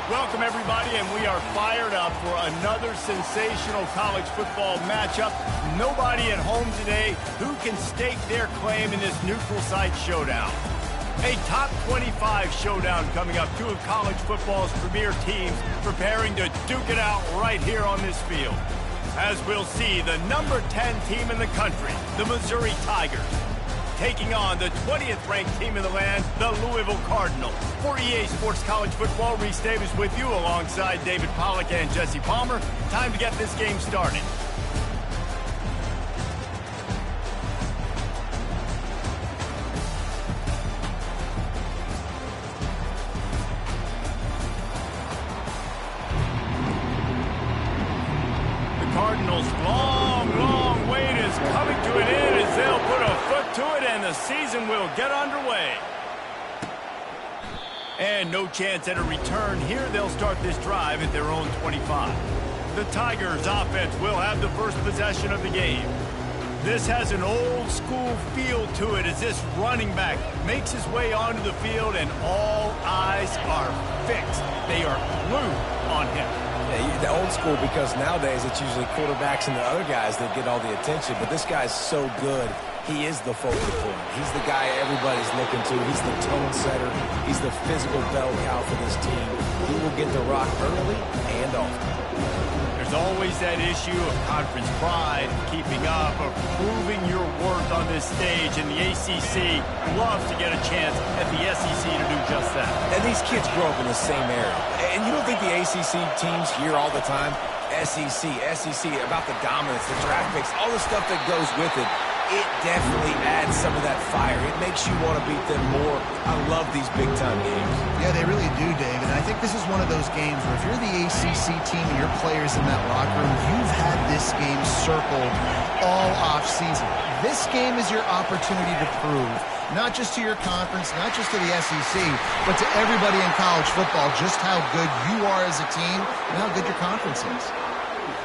Welcome, everybody, and we are fired up for another sensational college football matchup. Nobody at home today who can stake their claim in this neutral site showdown. A top 25 showdown coming up. Two of college football's premier teams preparing to duke it out right here on this field. As we'll see, the number 10 team in the country, the Missouri Tigers, taking on the 20th ranked team in the land, the Louisville Cardinals. For EA Sports College Football, Reese Davis with you alongside David Pollack and Jesse Palmer. Time to get this game started. Cardinals' long wait is coming to an end as they'll put a foot to it and the season will get underway. And no chance at a return here. They'll start this drive at their own 25. The Tigers offense will have the first possession of the game. This has an old school feel to it as this running back makes his way onto the field and all eyes are fixed. They are glued on him. Yeah, the old school, because nowadays it's usually quarterbacks and the other guys that get all the attention, but this guy's so good. He is the focal point. He's the guy everybody's looking to. He's the tone setter. He's the physical bell cow for this team. He will get the rock early and often. There's always that issue of conference pride, keeping up, of proving your worth on this stage, and the ACC loves to get a chance at the SEC to do just that. And these kids grow up in the same area. And you don't think the ACC teams hear all the time, SEC, about the dominance, the draft picks, all the stuff that goes with it. It definitely adds some of that fire. It makes you want to beat them more. I love these big-time games. Yeah, they really do, Dave. And I think this is one of those games where if you're the ACC team and your players in that locker room, you've had this game circled all off-season. This game is your opportunity to prove, not just to your conference, not just to the SEC, but to everybody in college football, just how good you are as a team and how good your conference is.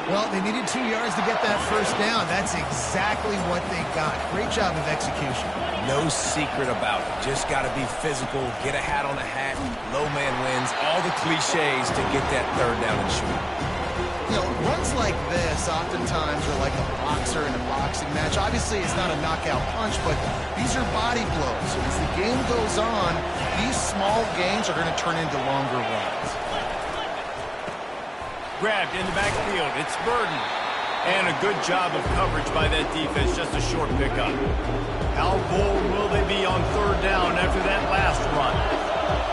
Well, they needed 2 yards to get that first down. That's exactly what they got. Great job of execution. No secret about it. Just got to be physical, get a hat on a hat, low man wins, all the cliches to get that third down and shoot. You know, runs like this oftentimes are like a boxer in a boxing match. Obviously, it's not a knockout punch, but these are body blows. So as the game goes on, these small gains are going to turn into longer runs. Grabbed in the backfield. It's Burden. And a good job of coverage by that defense. Just a short pickup. How bold will they be on third down after that last run?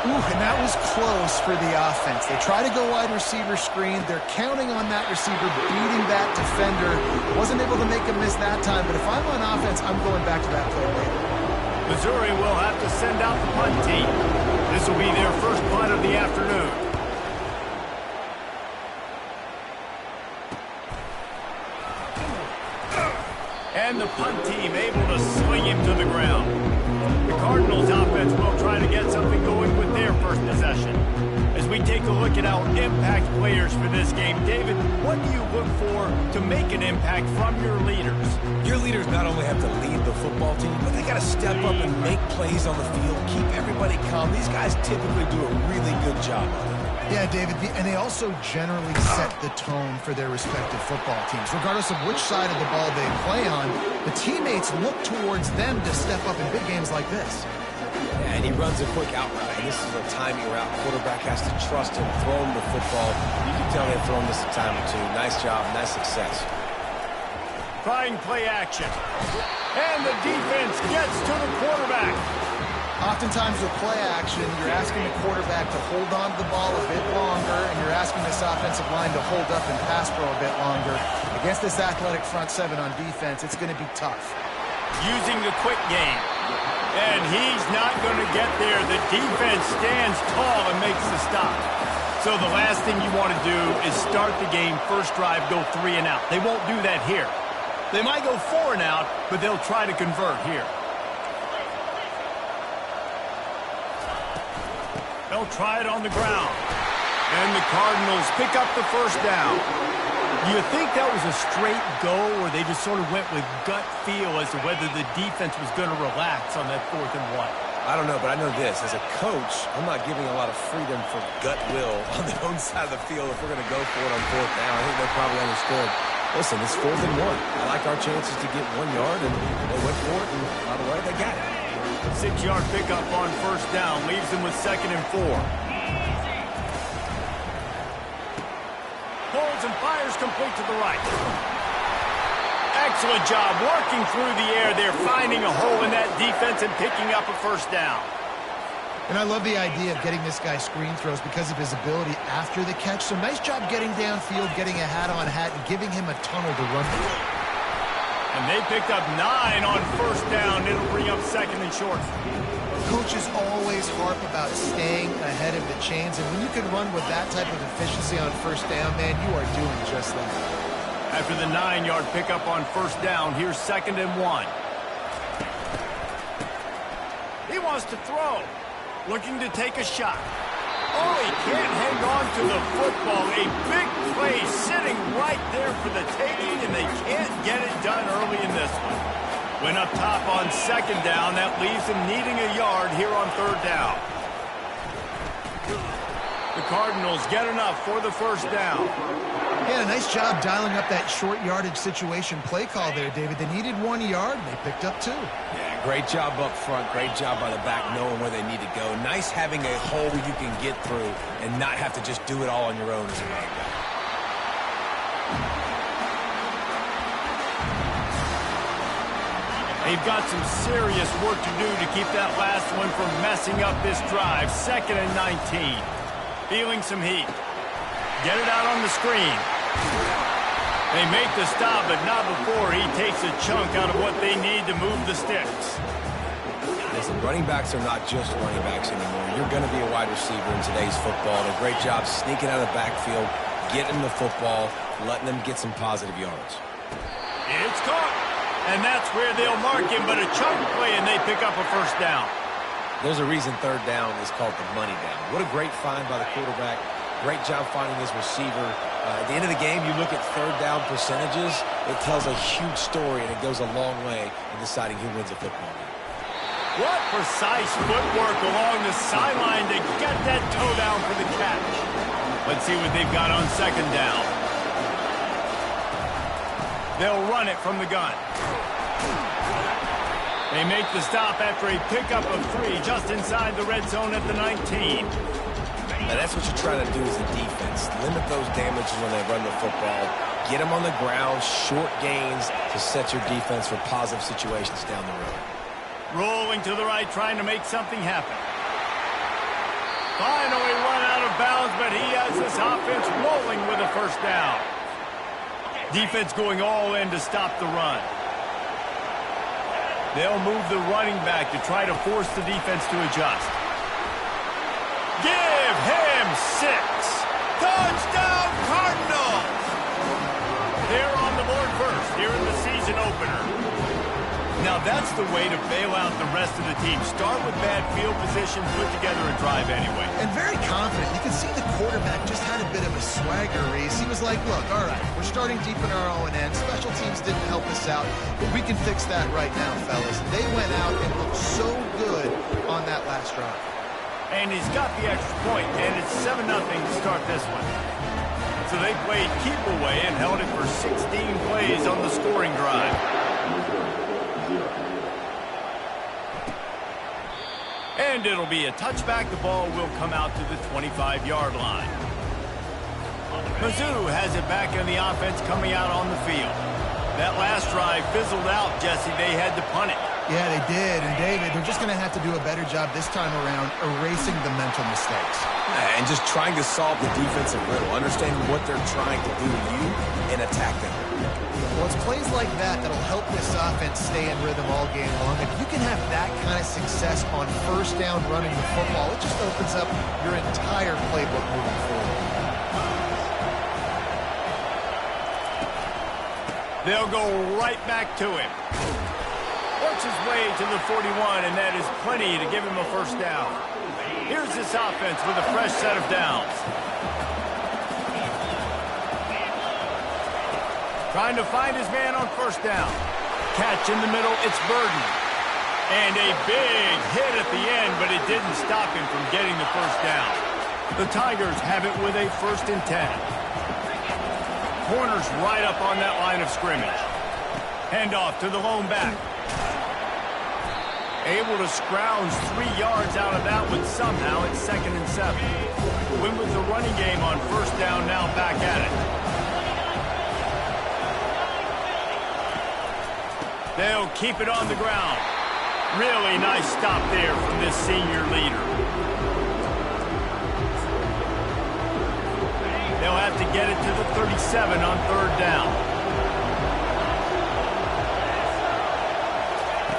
Ooh, and that was close for the offense. They try to go wide receiver screen. They're counting on that receiver beating that defender. Wasn't able to make a miss that time, but if I'm on offense, I'm going back to that play later. Missouri will have to send out the punt team. This will be their first punt of the afternoon. And the punt team able to swing him to the ground. The Cardinals offense will try to get something going with their first possession. As we take a look at our impact players for this game, David, what do you look for to make an impact from your leaders? Your leaders not only have to lead the football team, but they got to step up and make plays on the field, keep everybody calm. These guys typically do a really good job of it. Yeah, David, and they also generally set the tone for their respective football teams. Regardless of which side of the ball they play on, the teammates look towards them to step up in big games like this. Yeah, and he runs a quick out route, and this is a timing route. Quarterback has to trust him, throw him the football. You can tell they've thrown this a time or two. Nice job, nice success. Trying play action. And the defense gets to the quarterback. Oftentimes with play action, you're asking the quarterback to hold on to the ball a bit longer, and you're asking this offensive line to hold up and pass pro a bit longer. Against this athletic front seven on defense, it's going to be tough. Using the quick game. And he's not going to get there. The defense stands tall and makes the stop. So the last thing you want to do is start the game, first drive, go 3 and out. They won't do that here. They might go 4 and out, but they'll try to convert here. They'll try it on the ground. And the Cardinals pick up the first down. Do you think that was a straight go, or they just sort of went with gut feel as to whether the defense was going to relax on that 4th and 1? I don't know, but I know this. As a coach, I'm not giving a lot of freedom for gut will on the own side of the field if we're going to go for it on 4th down. I think they probably understood. Listen, it's 4th and 1. I like our chances to get 1 yard, and they went for it, and by the way, they got it. 6-yard pickup on 1st down leaves them with 2nd and 4. Holds and fires complete to the right. Excellent job working through the air there, finding a hole in that defense and picking up a 1st down. And I love the idea of getting this guy screen throws because of his ability after the catch. So nice job getting downfield, getting a hat-on-hat, and giving him a tunnel to run through. And they picked up 9 on 1st down. It'll bring up 2nd and short. Coaches always harp about staying ahead of the chains, and when you can run with that type of efficiency on 1st down, man, you are doing just that. After the 9-yard pickup on 1st down, here's 2nd and 1. He wants to throw. Looking to take a shot. Oh, he can't hang on to the football. A big play sitting right there for the taking, and they can't get it done early in this one. Went up top on 2nd down. That leaves them needing a yard here on 3rd down. The Cardinals get enough for the 1st down. Yeah, nice job dialing up that short yardage situation play call there, David. They needed 1 yard, and they picked up 2. Yeah, great job up front. Great job by the back knowing where they need to go. Nice having a hole you can get through and not have to just do it all on your own as a running back. They've got some serious work to do to keep that last one from messing up this drive. 2nd and 19. Feeling some heat. Get it out on the screen. They make the stop, but not before he takes a chunk out of what they need to move the sticks. Listen, running backs are not just running backs anymore. You're going to be a wide receiver in today's football. And a great job sneaking out of the backfield, getting the football, letting them get some positive yards. It's caught. And that's where they'll mark him, but a chunk play, and they pick up a 1st down. There's a reason 3rd down is called the money down. What a great find by the quarterback. Great job finding his receiver. At the end of the game, you look at 3rd down percentages. It tells a huge story, and it goes a long way in deciding who wins a football game. What precise footwork along the sideline to get that toe down for the catch. Let's see what they've got on 2nd down. They'll run it from the gun. They make the stop after a pickup of 3 just inside the red zone at the 19. Now, that's what you're trying to do as a defense. Limit those damages when they run the football. Get them on the ground, short gains to set your defense for positive situations down the road. Rolling to the right, trying to make something happen. Finally run out of bounds, but he has this offense rolling with a 1st down. Defense going all in to stop the run. They'll move the running back to try to force the defense to adjust. Give him 6. Touchdown, Cardinals! They're on the board first here in the season opener. Now that's the way to bail out the rest of the team. Start with bad field position, put together a drive anyway. And very confident. You can see the quarterback just had a bit of a swagger race. He was like, look, all right, we're starting deep in our own end. Special teams didn't help us out, but we can fix that right now, fellas. They went out and looked so good on that last drive. And he's got the extra point, and it's 7-0 to start this one. So they played keep away and held it for 16 plays on the scoring drive. And it'll be a touchback. The ball will come out to the 25-yard line. Mizzou has it back in the offense coming out on the field. That last drive fizzled out, Jesse. They had to punt it. Yeah, they did. And, David, they're just going to have to do a better job this time around erasing the mental mistakes. And just trying to solve the defensive riddle, understanding what they're trying to do to you and attack them. Well, it's plays like that that'll help this offense stay in rhythm all game long. If you can have that kind of success on 1st down running the football, it just opens up your entire playbook moving forward. They'll go right back to him. Works his way to the 41, and that is plenty to give him a 1st down. Here's this offense with a fresh set of downs. Trying to find his man on 1st down. Catch in the middle, it's Burden. And a big hit at the end, but it didn't stop him from getting the first down. The Tigers have it with a 1st and 10. Corners right up on that line of scrimmage. Handoff to the lone back. Able to scrounge 3 yards out of that one somehow at 2nd and 7. Win with the running game on 1st down, now back at it. They'll keep it on the ground. Really nice stop there from this senior leader. They'll have to get it to the 37 on 3rd down.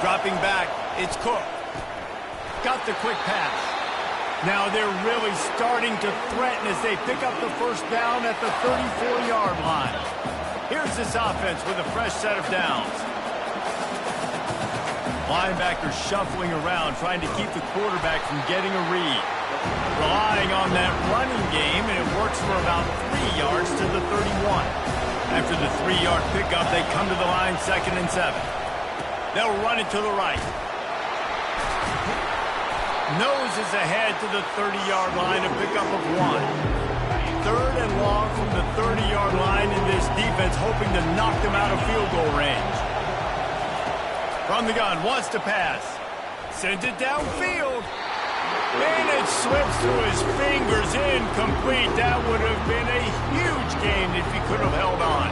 Dropping back, it's Cook. Got the quick pass. Now they're really starting to threaten as they pick up the 1st down at the 34-yard line. Here's this offense with a fresh set of downs. Linebackers shuffling around, trying to keep the quarterback from getting a read. Relying on that running game, and it works for about 3 yards to the 31. After the 3-yard pickup, they come to the line 2nd and 7. They'll run it to the right. Noses ahead to the 30-yard line, a pickup of 1. 3rd and long from the 30-yard line, in this defense hoping to knock them out of field goal range. From the gun, wants to pass. Sends it downfield. And it slips through his fingers, incomplete. That would have been a huge gain if he could have held on.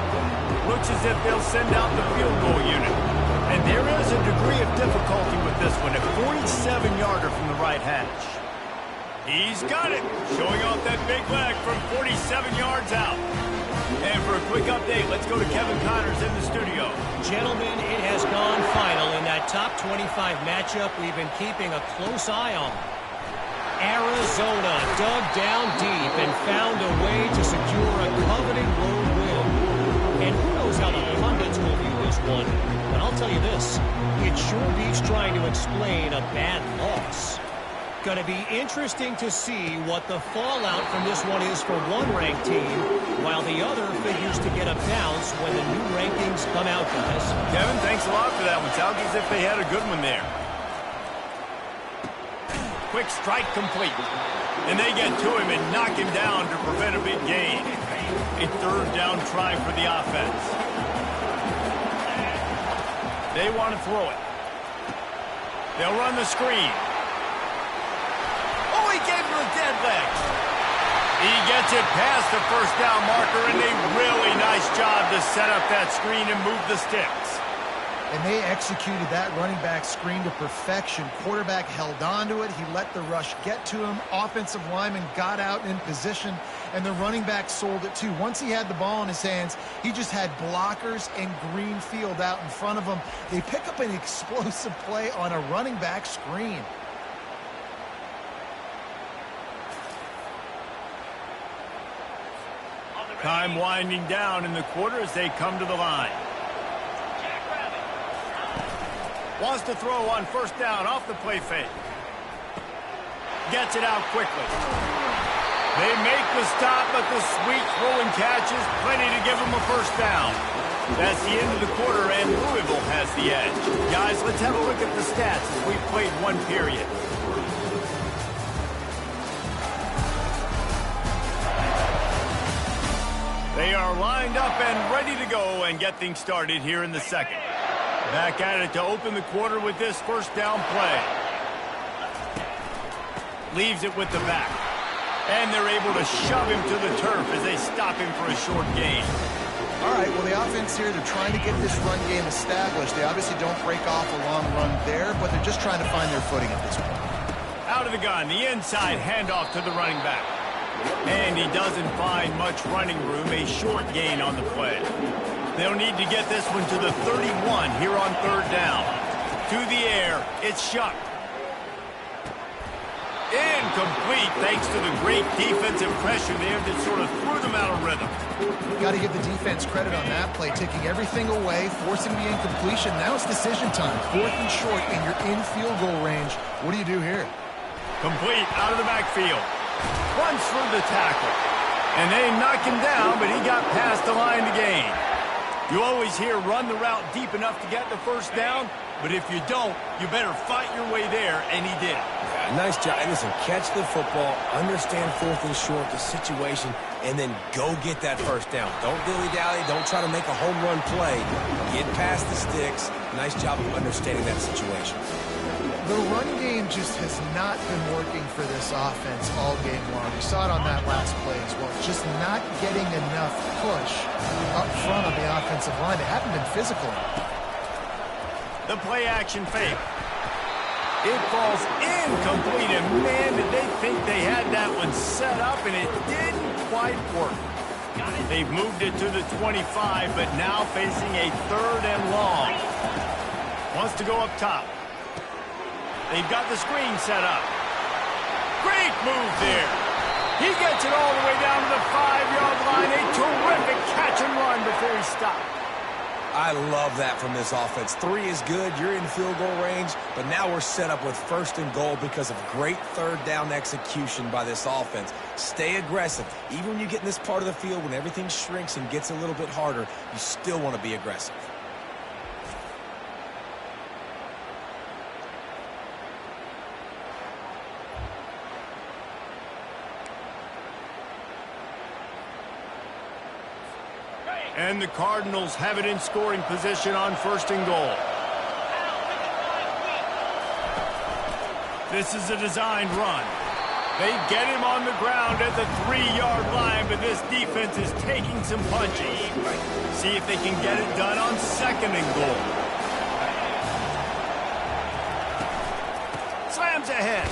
Looks as if they'll send out the field goal unit. And there is a degree of difficulty with this one, a 47-yarder from the right hash. He's got it, showing off that big leg from 47 yards out. And for a quick update, let's go to Kevin Connors in the studio. Gentlemen, it has gone final in that top 25 matchup we've been keeping a close eye on. Arizona dug down deep and found a way to secure a coveted road win. And who knows how the pundits will view this one, but I'll tell you this, it sure beats trying to explain a bad loss. Going to be interesting to see what the fallout from this one is for one ranked team, while the other figures to get a bounce when the new rankings come out, guys. Kevin, thanks a lot for that one. Sounds as if they had a good one there. Quick strike complete. And they get to him and knock him down to prevent a big gain. A 3rd down try for the offense. They want to throw it. They'll run the screen. Oh, he gave him a dead leg. He gets it past the 1st down marker, and a really nice job to set up that screen and move the sticks. And they executed that running back screen to perfection. Quarterback held on to it. He let the rush get to him. Offensive lineman got out in position, and the running back sold it too. Once he had the ball in his hands, he just had blockers and green field out in front of him. They pick up an explosive play on a running back screen. Time winding down in the quarter as they come to the line. Wants to throw on 1st down off the play fake. Gets it out quickly. They make the stop, but the sweet throw and catch is plenty to give them a 1st down. That's the end of the quarter, and Louisville has the edge. Guys, let's have a look at the stats as we've played one period. They are lined up and ready to go and get things started here in the 2nd. Back at it to open the quarter with this 1st down play. Leaves it with the back. And they're able to shove him to the turf as they stop him for a short gain. All right, well, the offense here, they're trying to get this run game established. They obviously don't break off a long run there, but they're just trying to find their footing at this point. Out of the gun, the inside handoff to the running back. And he doesn't find much running room, a short gain on the play. They'll need to get this one to the 31 here on 3rd down. To the air, it's Shuck. Incomplete thanks to the great defensive pressure there that sort of threw them out of rhythm. Got to give the defense credit on that play, taking everything away, forcing the incompletion. Now it's decision time. 4th and short, and you're in field goal range. What do you do here? Complete out of the backfield. Runs through the tackle. And they knock him down, but he got past the line to gain. You always hear run the route deep enough to get the 1st down. But if you don't, you better fight your way there, and he did. Yeah, nice job. And listen, catch the football, understand 4th and short, the situation, and then go get that first down. Don't dilly-dally. Don't try to make a home run play. Get past the sticks. Nice job of understanding that situation. The run game just has not been working for this offense all game long. We saw it on that last play as well. Just not getting enough push up front on the offensive line. They haven't been physical. The play-action fake. It falls incomplete, and man, did they think they had that one set up, and it didn't quite work. They've moved it to the 25, but now facing a 3rd and long. Wants to go up top. They've got the screen set up. Great move there. He gets it all the way down to the 5-yard line. A terrific catch and run before he stopped. I love that from this offense. 3 is good. You're in field goal range, but now we're set up with 1st and goal because of great 3rd down execution by this offense. Stay aggressive. Even when you get in this part of the field, when everything shrinks and gets a little bit harder, you still want to be aggressive. And the Cardinals have it in scoring position on 1st and goal. This is a designed run. They get him on the ground at the 3-yard line, but this defense is taking some punches. See if they can get it done on 2nd and goal. Slams ahead.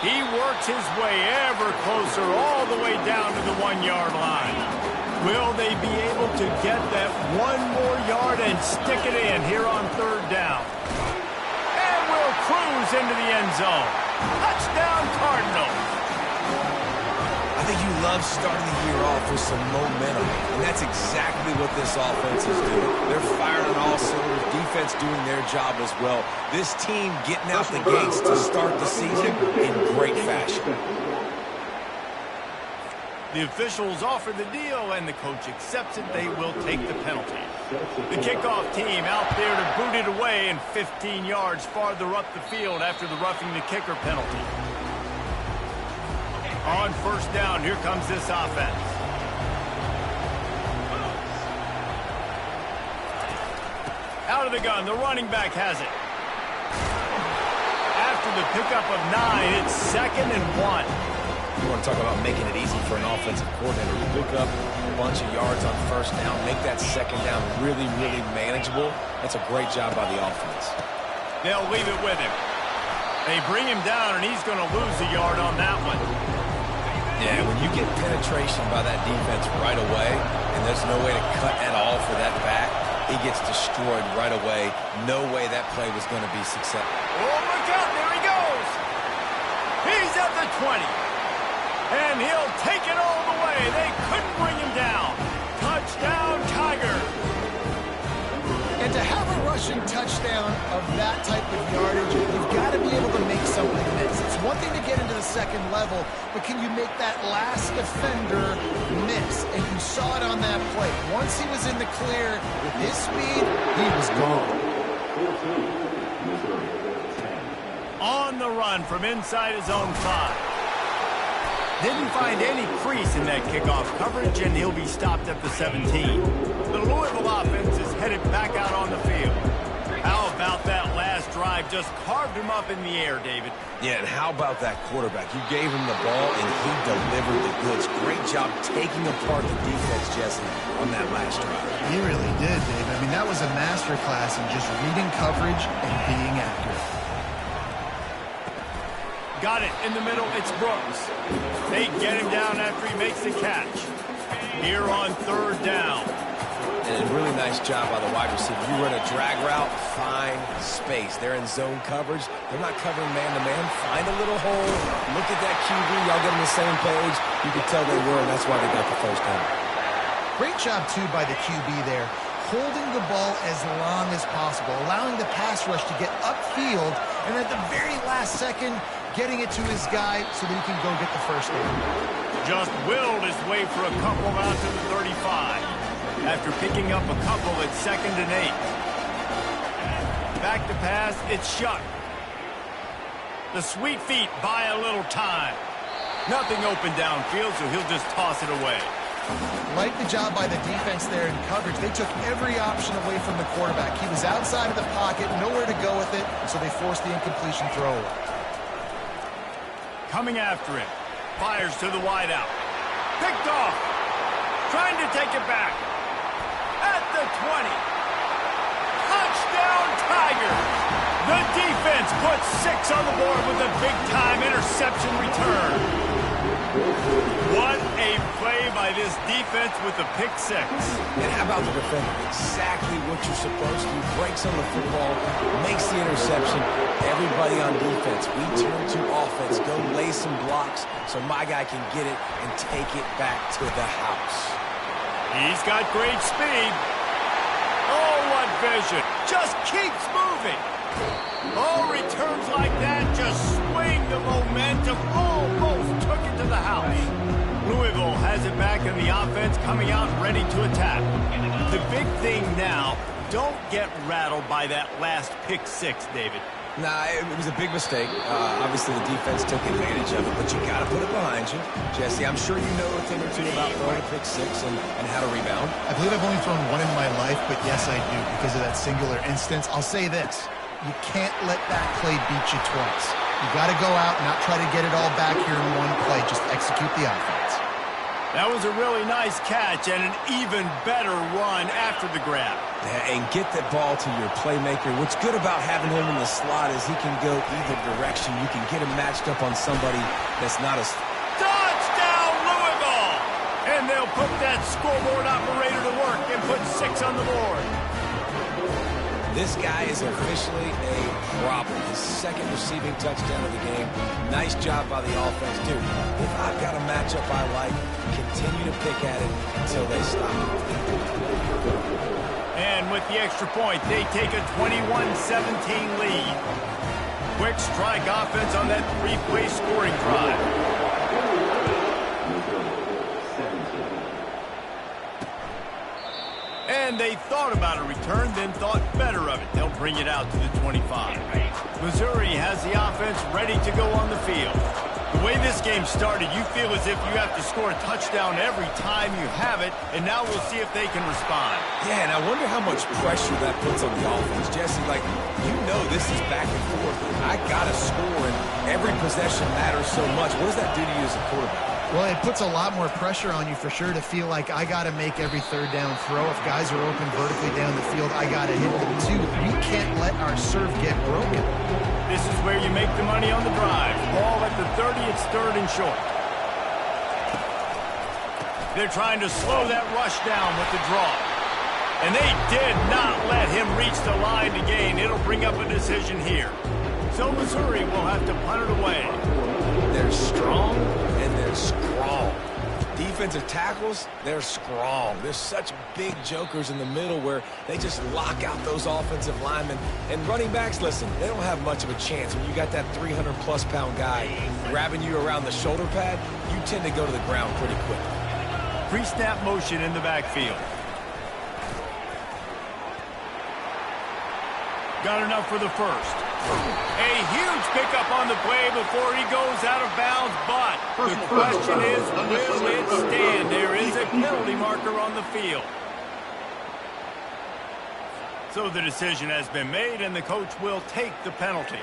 He works his way ever closer all the way down to the 1-yard line. Will they be able to get that 1 more yard and stick it in here on 3rd down? And will cruise into the end zone. Touchdown, Cardinals. I think you love starting the year off with some momentum, and that's exactly what this offense is doing. They're firing on all cylinders, defense doing their job as well. This team getting out the gates to start the season in great fashion. The officials offer the deal, and the coach accepts it. They will take the penalty. The kickoff team out there to boot it away and 15 yards farther up the field after the roughing the kicker penalty. On 1st down, here comes this offense. Out of the gun, the running back has it. After the pickup of 9, it's 2nd and 1. You want to talk about making it easy for an offensive coordinator. You pick up a bunch of yards on 1st down, make that 2nd down really, really manageable. That's a great job by the offense. They'll leave it with him. They bring him down, and he's going to lose a yard on that one. Yeah, when you get penetration by that defense right away, and there's no way to cut at all for that back, he gets destroyed right away. No way that play was going to be successful. Oh, look out. There he goes. He's at the 20. And he'll take it all the way. They couldn't bring him down. Touchdown, Tiger. And to have a rushing touchdown of that type of yardage, you've got to be able to make something miss. It's one thing to get into the 2nd level, but can you make that last defender miss? And you saw it on that play. Once he was in the clear with his speed, he was gone. On the run from inside his own 5. Didn't find any crease in that kickoff coverage, and he'll be stopped at the 17. The Louisville offense is headed back out on the field. How about that last drive? Just carved him up in the air, David. Yeah, and how about that quarterback? You gave him the ball, and he delivered the goods. Great job taking apart the defense, Jesse, on that last drive. He really did, Dave. I mean, that was a masterclass in just reading coverage and being accurate. Got it in the middle. It's Brooks. They get him down after he makes the catch. Here on 3rd down. And a really nice job by the wide receiver. You run a drag route, find space. They're in zone coverage. They're not covering man-to-man. Find a little hole. Look at that QB. Y'all get on the same page. You can tell they were, and that's why they got the 1st down. Great job, too, by the QB there. Holding the ball as long as possible, allowing the pass rush to get upfield, and at the very last second, getting it to his guy so that he can go get the 1st down. Just willed his way for a couple out to the 35. After picking up a couple at 2nd and 8. Back to pass. It's Shuck. The sweet feet buy a little time. Nothing open downfield, so he'll just toss it away. Like the job by the defense there in coverage. They took every option away from the quarterback. He was outside of the pocket, nowhere to go with it, so they forced the incompletion throw away. Coming after him. Fires to the wideout. Picked off. Trying to take it back. At the 20. Touchdown Tigers. The defense puts 6 on the board with a big-time interception return. What a play by this defense with a pick 6. And how about the defender? Exactly what you're supposed to. Breaks on the football, makes the interception. Everybody on defense, we turn to offense. Go lay some blocks so my guy can get it and take it back to the house. He's got great speed. Oh, what vision. Just keeps moving. Oh, returns like that just swing the momentum. Almost took it to the house. Louisville has it back in the offense, coming out ready to attack. The big thing now, don't get rattled by that last pick 6, David. Nah, it was a big mistake. Obviously, the defense took advantage of it, but you got to put it behind you. Jesse, I'm sure you know a thing or two about throwing a pick 6 and how to rebound. I believe I've only thrown one in my life, but yes, I do because of that singular instance. I'll say this. You can't let that play beat you twice. You got to go out and not try to get it all back here in one play. Just execute the offense. That was a really nice catch and an even better run after the grab. Yeah, and get that ball to your playmaker. What's good about having him in the slot is he can go either direction. You can get him matched up on somebody that's not as... Touchdown, Louisville! And they'll put that scoreboard operator to work and put 6 on the board. This guy is officially a problem. His second receiving touchdown of the game. Nice job by the offense. Dude, if I've got a matchup I like, continue to pick at it until they stop. And with the extra point, they take a 21-17 lead. Quick strike offense on that 3-play scoring drive. And they thought about a return, then thought better of it. They'll bring it out to the 25. Missouri has the offense ready to go on the field. The way this game started, you feel as if you have to score a touchdown every time you have it, and now we'll see if they can respond. Yeah, and I wonder how much pressure that puts on the offense. Jesse, like, you know this is back and forth. I got to score, and every possession matters so much. What does that do to you as a quarterback? Well, it puts a lot more pressure on you for sure to feel like I got to make every third down throw. If guys are open vertically down the field, I got to hit them too. We can't let our serve get broken. This is where you make the money on the drive. Ball at the 30, it's 3rd and short. They're trying to slow that rush down with the draw. And they did not let him reach the line to gain. It'll bring up a decision here. So Missouri will have to punt it away. They're strong and they're strong. Defensive tackles, they're strong. There's such big jokers in the middle where they just lock out those offensive linemen. And running backs, listen, they don't have much of a chance. When you got that 300-plus pound guy grabbing you around the shoulder pad, you tend to go to the ground pretty quickly. Pre-snap motion in the backfield. Got enough for the first. A huge pickup on the play before he goes out of bounds, but the question is, will it stand? There is a penalty marker on the field. So the decision has been made, and the coach will take the penalty.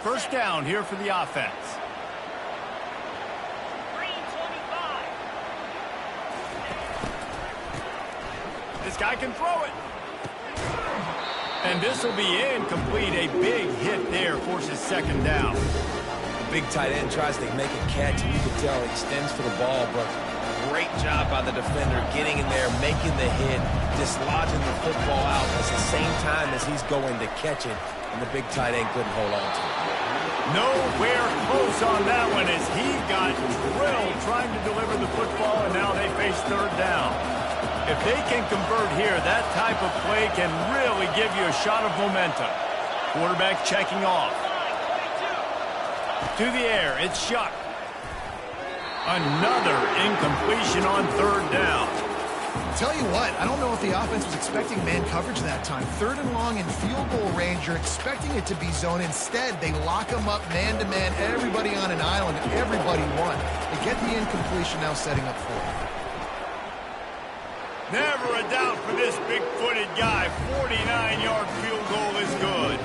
First down here for the offense. This guy can throw it. And this will be incomplete. A big hit there forces 2nd down. The big tight end tries to make a catch, and you can tell he extends for the ball, but great job by the defender getting in there, making the hit, dislodging the football out at the same time as he's going to catch it, and the big tight end couldn't hold on to it. Nowhere close on that one as he got drilled trying to deliver the football, and now they face 3rd down. If they can convert here, that type of play can really give you a shot of momentum. Quarterback checking off. To the air, it's Shuck. Another incompletion on 3rd down. Tell you what, I don't know if the offense was expecting man coverage that time. 3rd and long in field goal range, you're expecting it to be zone. Instead, they lock them up man-to-man, everybody on an island, everybody won. They get the incompletion, now setting up 4th. Never a doubt for this big-footed guy. 49-yard field goal is good.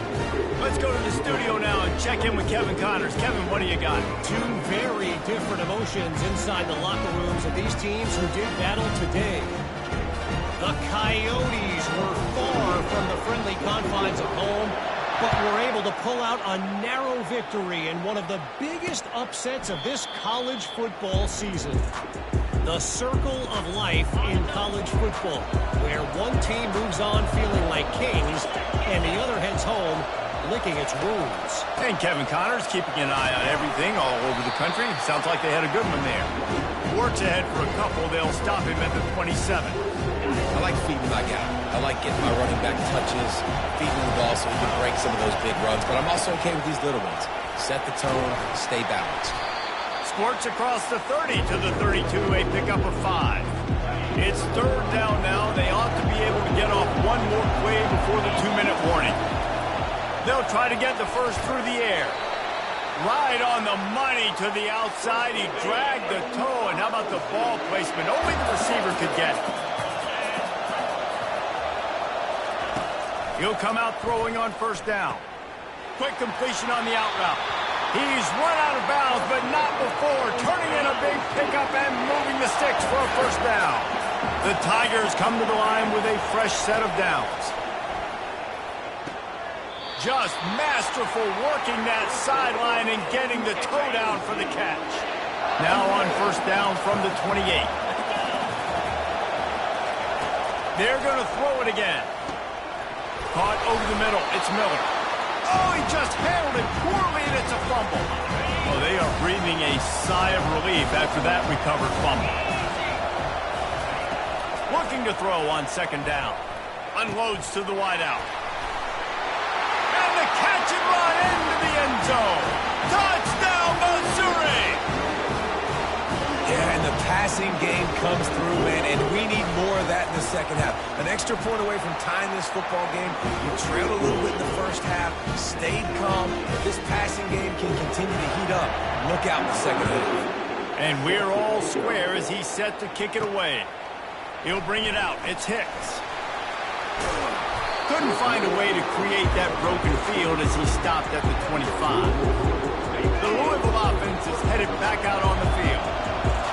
Let's go to the studio now and check in with Kevin Connors. Kevin, what do you got? Two very different emotions inside the locker rooms of these teams who did battle today. The Coyotes were far from the friendly confines of home, but were able to pull out a narrow victory in one of the biggest upsets of this college football season. The circle of life in college football, where one team moves on feeling like kings and the other heads home licking its wounds. And Kevin Connors keeping an eye on everything all over the country. Sounds like they had a good one there. Works ahead for a couple. They'll stop him at the 27. I like feeding my guy. I like getting my running back touches, feeding the ball so he can break some of those big runs. But I'm also okay with these little ones. Set the tone, stay balanced. Squirts across the 30 to the 32, a pickup of 5. It's 3rd down now. They ought to be able to get off one more play before the 2-minute warning. They'll try to get the first through the air. Right on the money to the outside. He dragged the toe, and how about the ball placement? Only the receiver could get it. He'll come out throwing on 1st down. Quick completion on the out route. He's run out of bounds, but not before turning in a big pickup and moving the sticks for a 1st down. The Tigers come to the line with a fresh set of downs. Just masterful working that sideline and getting the toe down for the catch. Now on 1st down from the 28. They're going to throw it again. Caught over the middle. It's Miller. Oh, he just handled it poorly, and it's a fumble. Oh, they are breathing a sigh of relief after that recovered fumble. Looking to throw on 2nd down. Unloads to the wideout. And the catch and run into the end zone. Touchdown, Missouri! Yeah, and the passing game comes through, man, and we need more of that in the 2nd half. An extra point away from tying this football game. You trailed a little bit in the 1st half, stayed calm. If this passing game can continue to heat up, look out in the 2nd half. And we're all square as he's set to kick it away. He'll bring it out. It's Hicks. Couldn't find a way to create that broken field as he stopped at the 25. The Louisville offense is headed back out on the field.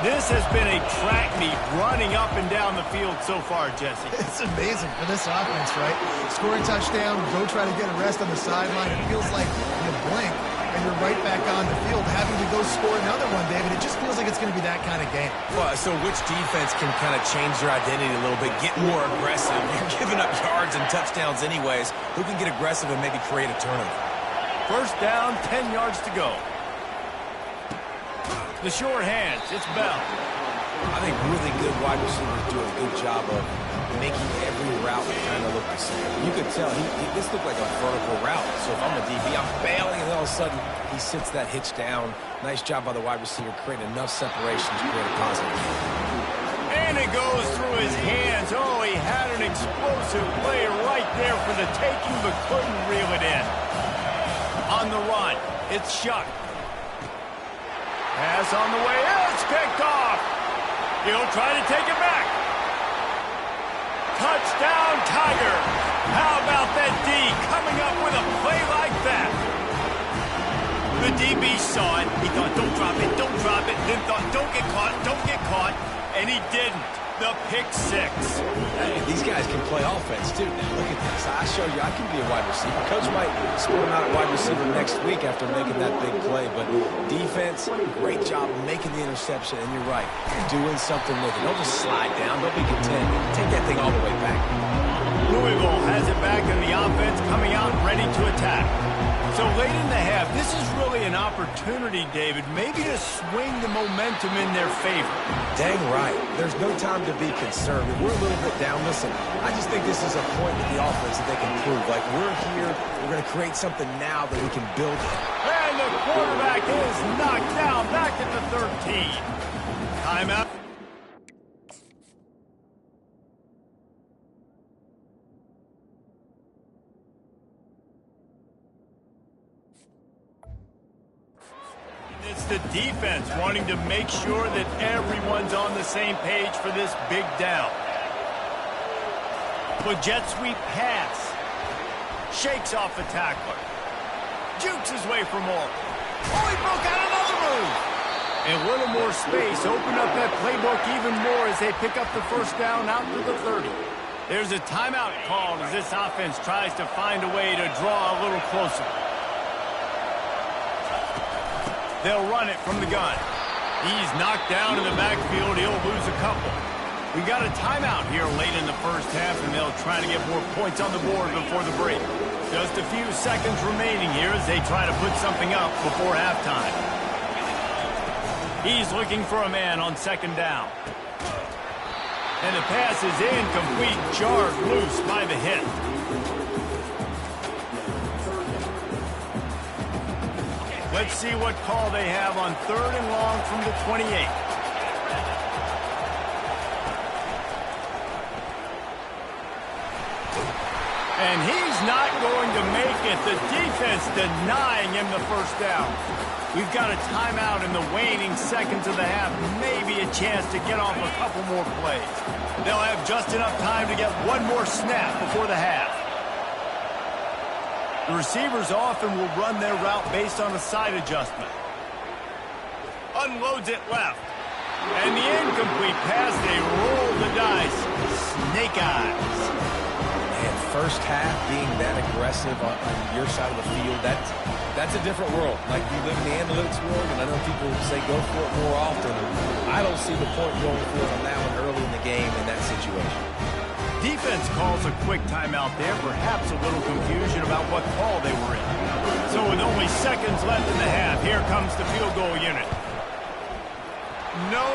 This has been a track meet running up and down the field so far, Jesse. It's amazing for this offense, right? Score a touchdown, go try to get a rest on the sideline. It feels like you blink and you're right back on the field having to go score another one, David. It just feels like it's going to be that kind of game. Well, so which defense can kind of change their identity a little bit, get more aggressive? You're giving up yards and touchdowns anyways. Who can get aggressive and maybe create a turnover? 1st down, 10 yards to go. The short hands, it's Bell. I think really good wide receivers do a good job of making every route kind of look the same. You could tell this looked like a vertical route. So if I'm a DB, I'm bailing, and all of a sudden he sits that hitch down. Nice job by the wide receiver, creating enough separation to create a positive. And it goes through his hands. Oh, he had an explosive play right there for the taking, but couldn't reel it in. On the run, it's Shuck. Pass on the way. It's picked off. He'll try to take it back. Touchdown, Tiger. How about that D coming up with a play like that? The DB saw it. He thought, don't drop it, don't drop it. Then thought, don't get caught. And he didn't. The pick 6. Hey, these guys can play offense, too. Now, look at this. I show you I can be a wide receiver. Coach might sport him out at wide receiver next week after making that big play. But defense, great job making the interception. And you're right. You're doing something with it. Don't just slide down. Don't be content. Take that thing all the way back. Louisville has it back, and the offense coming out ready to attack. So late in the half, this is really an opportunity, David, maybe to swing the momentum in their favor. Dang right. There's no time to be concerned. If we're a little bit down, listen, I just think this is a point with the offense that they can prove. Like, we're here, we're going to create something now that we can build it. And the quarterback is knocked down back at the 13. Timeout. the defense wanting to make sure that everyone's on the same page for this big down. With jet sweep pass. Shakes off the tackler. Jukes his way for more. Oh, he broke out another move. And a little more space. Open up that playbook even more as they pick up the first down out to the 30. There's a timeout called as this offense tries to find a way to draw a little closer. They'll run it from the gun. He's knocked down in the backfield. He'll lose a couple. We got a timeout here late in the first half, and they'll try to get more points on the board before the break. Just a few seconds remaining here as they try to put something up before halftime. He's looking for a man on second down. And the pass is incomplete, jarred loose by the hit. Let's see what call they have on 3rd and long from the 28. And he's not going to make it. The defense denying him the first down. We've got a timeout in the waning seconds of the half. Maybe a chance to get off a couple more plays. They'll have just enough time to get one more snap before the half. The receivers often will run their route based on a side adjustment. Unloads it left. And the incomplete pass, they roll the dice. Snake eyes. And first half being that aggressive on your side of the field, that's a different world. Like, we live in the analytics world, and I know people say go for it more often. I don't see the point going for it on that one early in the game in that situation. Defense calls a quick timeout there, perhaps a little confusion about what call they were in. So with only seconds left in the half, here comes the field goal unit. No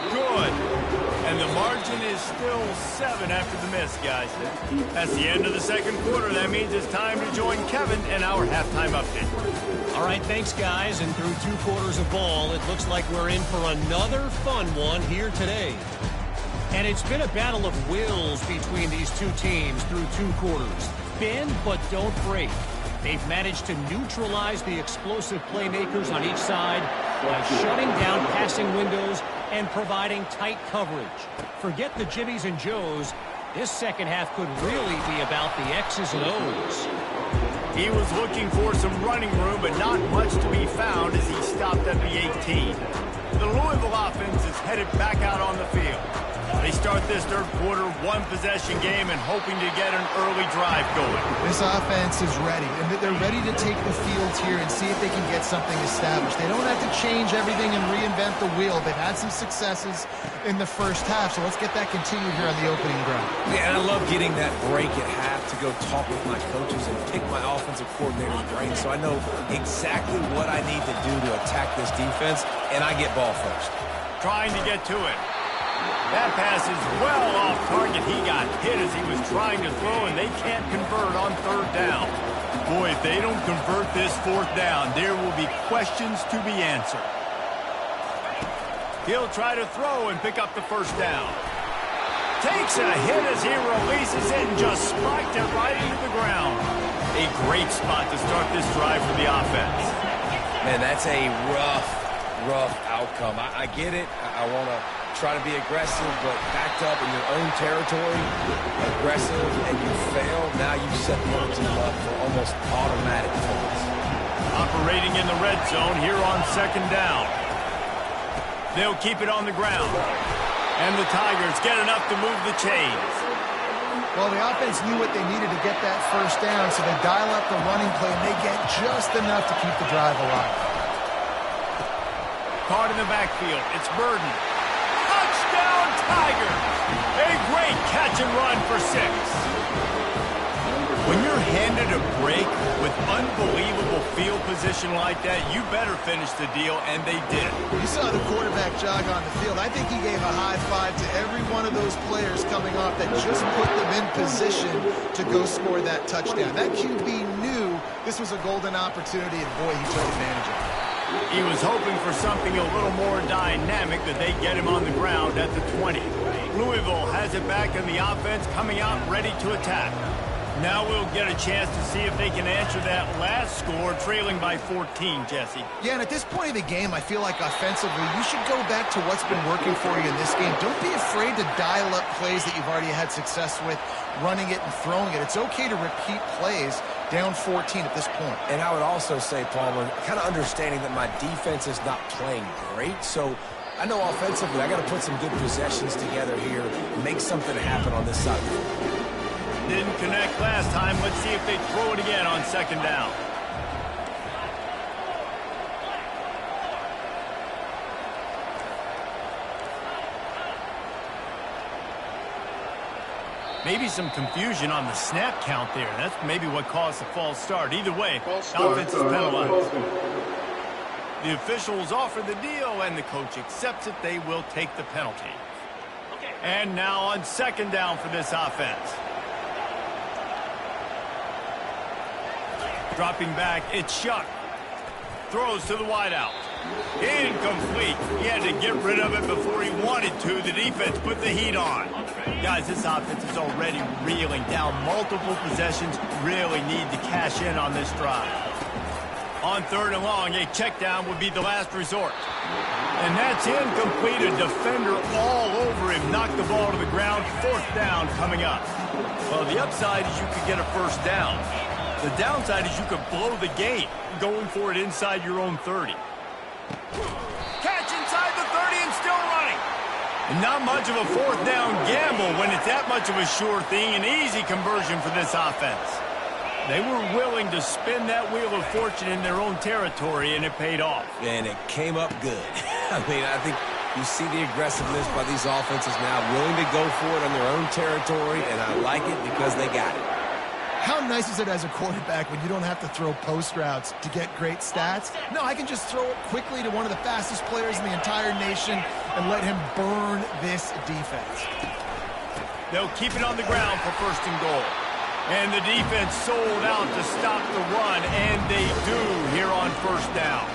good. And the margin is still 7 after the miss, guys. That's the end of the second quarter. That means it's time to join Kevin in our halftime update. All right, thanks, guys. And through 2 quarters of ball, it looks like we're in for another fun one here today. And it's been a battle of wills between these two teams through 2 quarters. Bend but don't break. They've managed to neutralize the explosive playmakers on each side by shutting down passing windows and providing tight coverage. Forget the Jimmies and Joes. This second half could really be about the X's and O's. He was looking for some running room, but not much to be found as he stopped at the 18. The Louisville offense is headed back out on the field. They start this third quarter one-possession game and hoping to get an early drive going. This offense is ready, and they're ready to take the field here and see if they can get something established. They don't have to change everything and reinvent the wheel. They've had some successes in the first half, so let's get that continued here on the opening drive. Yeah, and I love getting that break at half to go talk with my coaches and pick my offensive coordinator's brain so I know exactly what I need to do to attack this defense, and I get ball first. Trying to get to it. That pass is well off target. He got hit as he was trying to throw, and they can't convert on 3rd down. Boy, if they don't convert this 4th down, there will be questions to be answered. He'll try to throw and pick up the 1st down. Takes a hit as he releases it and just spiked it right into the ground. A great spot to start this drive for the offense. Man, that's a rough outcome. I get it. I want to try to be aggressive, but backed up in your own territory, aggressive, and you fail, now you set the other team up for almost automatic points. Operating in the red zone here on 2nd down. They'll keep it on the ground. And the Tigers get enough to move the chains. Well, the offense knew what they needed to get that 1st down, so they dial up the running play, and they get just enough to keep the drive alive. Caught in the backfield. It's Burden. Touchdown, Tigers! A great catch and run for 6. When you're handed a break with unbelievable field position like that, you better finish the deal, and they did. You saw the quarterback jog on the field. I think he gave a high five to every one of those players coming off that just put them in position to go score that touchdown. That QB knew this was a golden opportunity, and boy, he took advantage of it. He was hoping for something a little more dynamic that they get him on the ground at the 20. Louisville has it back in the offense, coming out ready to attack. Now we'll get a chance to see if they can answer that last score, trailing by 14, Jesse. Yeah, and at this point of the game, I feel like offensively, you should go back to what's been working for you in this game. Don't be afraid to dial up plays that you've already had success with, running it and throwing it. It's okay to repeat plays down 14 at this point. And I would also say, Palmer, kind of understanding that my defense is not playing great, so I know offensively I got to put some good possessions together here and make something happen on this side of the ball. Didn't connect last time. Let's see if they throw it again on second down. Maybe some confusion on the snap count there. That's maybe what caused the false start. Either way, offense is penalized. The officials offer the deal, and the coach accepts it. They will take the penalty. And now on second down for this offense. Dropping back, it's Shuck. Throws to the wideout. Incomplete. He had to get rid of it before he wanted to. The defense put the heat on. Guys, this offense is already reeling down multiple possessions. Really need to cash in on this drive. On third and long, a check down would be the last resort. And that's incomplete. A defender all over him. Knocked the ball to the ground. Fourth down coming up. Well, the upside is you could get a first down. The downside is you could blow the game going for it inside your own 30. Catch inside the 30 and still running. And not much of a fourth down gamble when it's that much of a sure thing. An easy conversion for this offense. They were willing to spin that wheel of fortune in their own territory, and it paid off. And it came up good. I mean, I think you see the aggressiveness by these offenses now, willing to go for it on their own territory, and I like it because they got it. How nice is it as a quarterback when you don't have to throw post routes to get great stats? No, I can just throw it quickly to one of the fastest players in the entire nation and let him burn this defense. They'll keep it on the ground for first and goal. And the defense sold out to stop the run, and they do here on first down.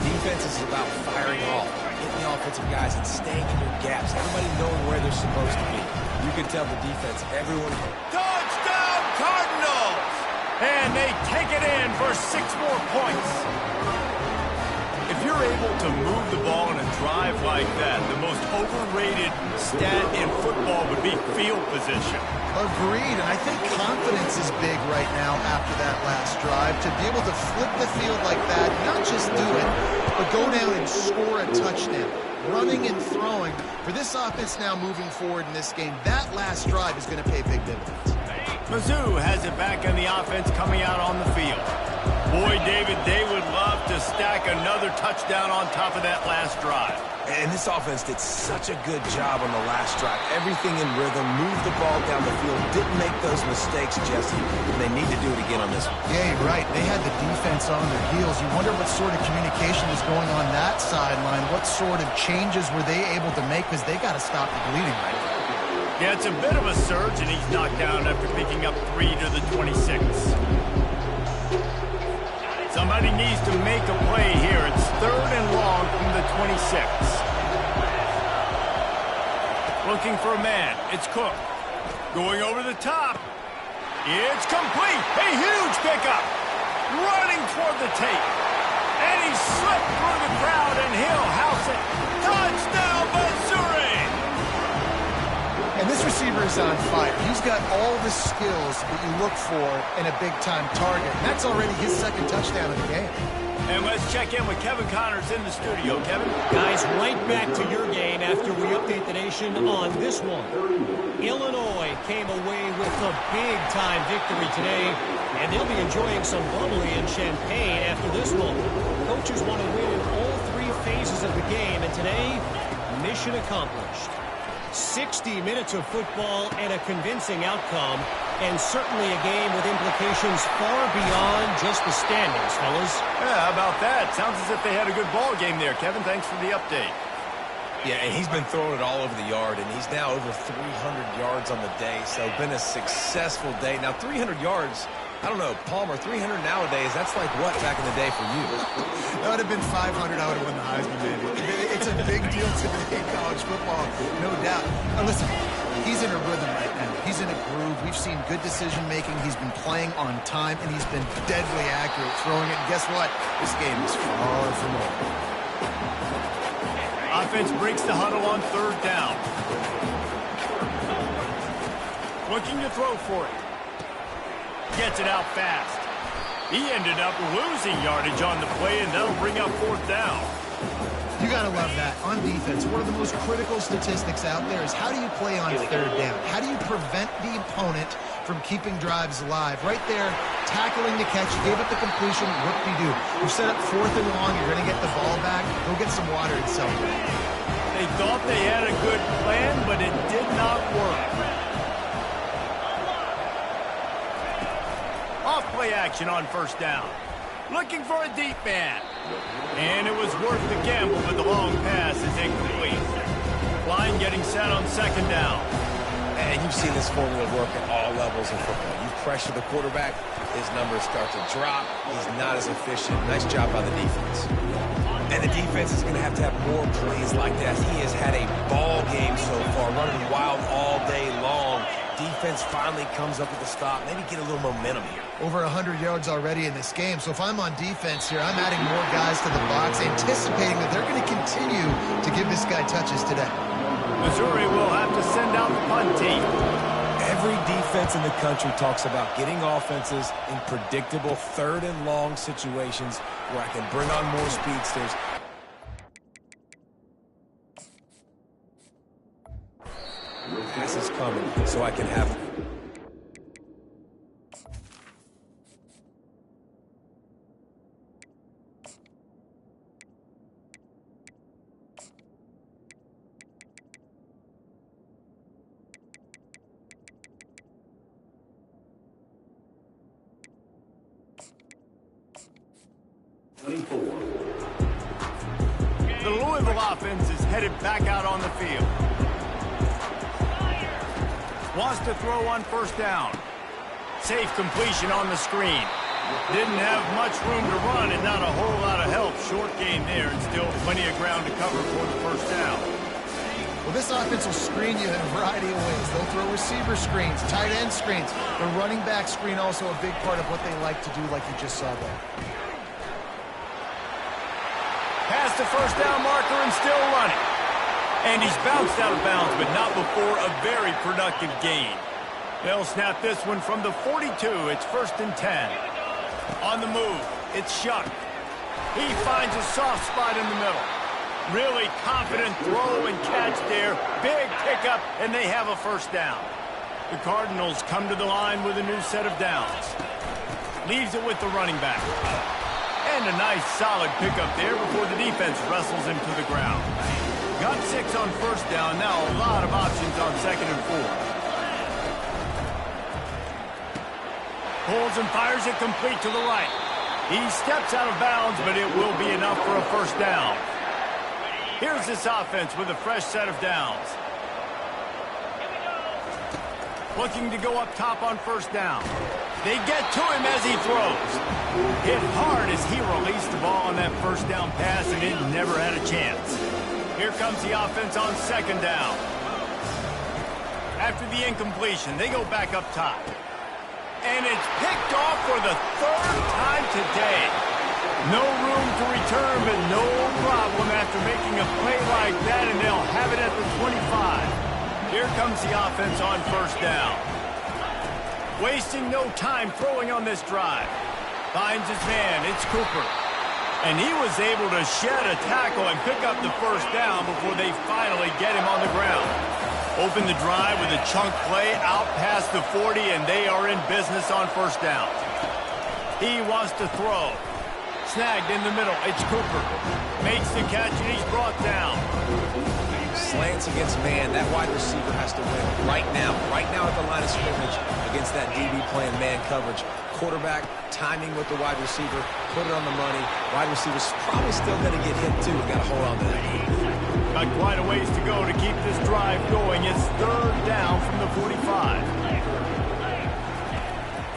Defense is about firing off, getting the offensive guys and staying in their gaps, everybody knowing where they're supposed to be. You can tell the defense, everyone... Touchdown, Cardinals! And they take it in for 6 more points. If you're able to move the ball in a drive like that, the most overrated stat in football would be field position. Agreed, and I think confidence is big right now after that last drive. To be able to flip the field like that, not just do it, but go down and score a touchdown. Running and throwing. For this offense now moving forward in this game, that last drive is going to pay big dividends. Mizzou has it back on the offense coming out on the field. Boy, David, they would love to stack another touchdown on top of that last drive. And this offense did such a good job on the last drive. Everything in rhythm, moved the ball down the field, didn't make those mistakes, Jesse. And they need to do it again on this one. Yeah, you're right. They had the defense on their heels. You wonder what sort of communication was going on that sideline. What sort of changes were they able to make? Because they got to stop the bleeding right now. Yeah, it's a bit of a surge, and he's knocked down after picking up 3 to the 26. Somebody needs to make a play here. It's third and long from the 26. Looking for a man. It's Cook. Going over the top. It's complete. A huge pickup. Running toward the tape. And he slipped through the crowd, and he'll house it. Touchdown, Missouri! And this receiver is on fire. He's got all the skills that you look for in a big-time target. And that's already his second touchdown of the game. And let's check in with Kevin Connors in the studio. Kevin? Guys, right back to your game after we update the nation on this one. Illinois came away with a big-time victory today, and they'll be enjoying some bubbly and champagne after this one. Coaches want to win in all 3 phases of the game, and today, mission accomplished. 60 minutes of football and a convincing outcome, and certainly a game with implications far beyond just the standings, fellas. Yeah, how about that? Sounds as if they had a good ball game there. Kevin, thanks for the update. Yeah, and he's been throwing it all over the yard, and he's now over 300 yards on the day, so been a successful day. Now, 300 yards, I don't know, Palmer, 300 nowadays, that's like what back in the day for you? That would have been 500, I would have won the Heisman, baby. It's a big deal today in college football, no doubt. Listen, he's in a rhythm right now. He's in a groove. We've seen good decision-making. He's been playing on time, and he's been deadly accurate throwing it. And guess what? This game is far from over. Offense breaks the huddle on 3rd down. Looking to throw for it. Gets it out fast. He ended up losing yardage on the play, and that'll bring up 4th down. You got to love that. On defense, one of the most critical statistics out there is how do you play on 3rd down? How do you prevent the opponent from keeping drives alive? Right there, tackling the catch, you gave up the completion, what do you do? You set up 4th and long, you're going to get the ball back, go get some water and celebrate. They thought they had a good plan, but it did not work. Off play action on 1st down. Looking for a deep man. And it was worth the gamble, but the long pass is incomplete. Line getting set on 2nd down. And you've seen this formula work at all levels in football. You pressure the quarterback, his numbers start to drop. He's not as efficient. Nice job by the defense. And the defense is going to have more plays like that. He has had a ball game so far, running wild all day long. Defense finally comes up with a stop. Maybe get a little momentum here. Over 100 yards already in this game. So if I'm on defense here, I'm adding more guys to the box, anticipating that they're going to continue to give this guy touches today. Missouri will have to send out the punt team. Every defense in the country talks about getting offenses in predictable 3rd and long situations where I can bring on more speedsters. Pass is coming, so I can have... The Louisville offense is headed back out on the field. Wants to throw on 1st down. Safe completion on the screen. Didn't have much room to run and not a whole lot of help. Short gain there and still plenty of ground to cover for the 1st down. Well, this offense will screen you in a variety of ways. They'll throw receiver screens, tight end screens. The running back screen also a big part of what they like to do, like you just saw there. Past the 1st down marker and still running. And he's bounced out of bounds, but not before a very productive gain. They'll snap this one from the 42. It's 1st and 10. On the move, it's Shuck. He finds a soft spot in the middle. Really confident throw and catch there. Big pickup, and they have a 1st down. The Cardinals come to the line with a new set of downs. Leaves it with the running back. And a nice solid pickup there before the defense wrestles him to the ground. Got 6 on 1st down. Now a lot of options on 2nd and 4. Pulls and fires it complete to the right. He steps out of bounds, but it will be enough for a 1st down. Here's this offense with a fresh set of downs. Looking to go up top on 1st down. They get to him as he throws. Hit hard as he released the ball on that 1st down pass, and it never had a chance. Here comes the offense on 2nd down. After the incompletion, they go back up top. And it's picked off for the 3rd time today. No room to return, but no problem after making a play like that, and they'll have it at the 25. Here comes the offense on 1st down. Wasting no time throwing on this drive. Finds his man. It's Cooper. And he was able to shed a tackle and pick up the 1st down before they finally get him on the ground. Open the drive with a chunk play out past the 40, and they are in business on 1st down. He wants to throw. Snagged in the middle. It's Cooper. Makes the catch, and he's brought down. Slants against man. That wide receiver has to win right now. Right now at the line of scrimmage against that DB playing man coverage. Quarterback timing with the wide receiver. Put it on the money. Wide receiver's probably still going to get hit, too. Got to hold on to that. Got quite a ways to go to keep this drive going. It's 3rd down from the 45.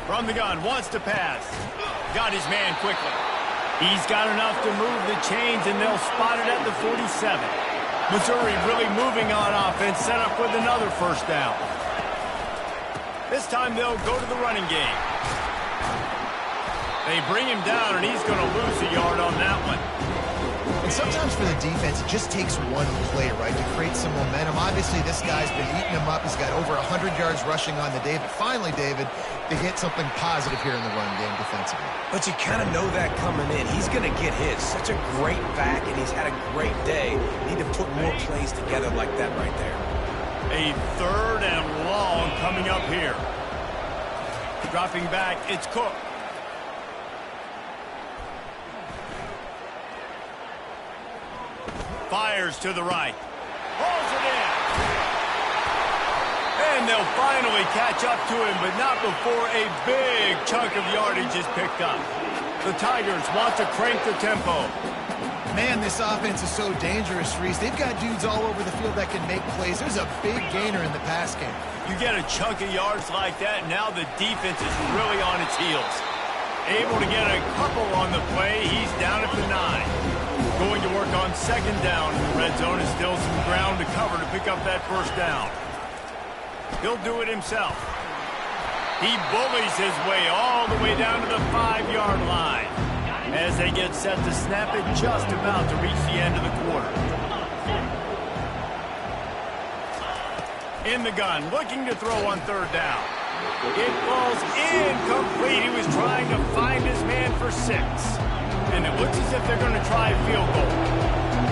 From the gun, wants to pass. Got his man quickly. He's got enough to move the chains, and they'll spot it at the 47. Missouri really moving on offense, set up with another first down. This time they'll go to the running game. They bring him down, and he's going to lose a yard on that one. And sometimes for the defense, it just takes one play, right, to create some momentum. Obviously, this guy's been eating him up. He's got over 100 yards rushing on the day. But finally, David, they hit something positive here in the run game defensively. But you kind of know that coming in. He's going to get his. Such a great back, and he's had a great day. Need to put more plays together like that right there. A 3rd and long coming up here. Dropping back, it's Cook. Fires to the right. Pulls it in. And they'll finally catch up to him, but not before a big chunk of yardage is picked up. The Tigers want to crank the tempo. Man, this offense is so dangerous, Reese. They've got dudes all over the field that can make plays. There's a big gainer in the pass game. You get a chunk of yards like that, now the defense is really on its heels. Able to get a couple on the play. He's down at the 9. Going to work on 2nd down in the red zone. Is still some ground to cover to pick up that first down. He'll do it himself. He bullies his way all the way down to the 5-yard line as they get set to snap it just about to reach the end of the quarter. In the gun, looking to throw on 3rd down. It falls incomplete. He was trying to find his man for 6. And it looks as if they're going to try a field goal.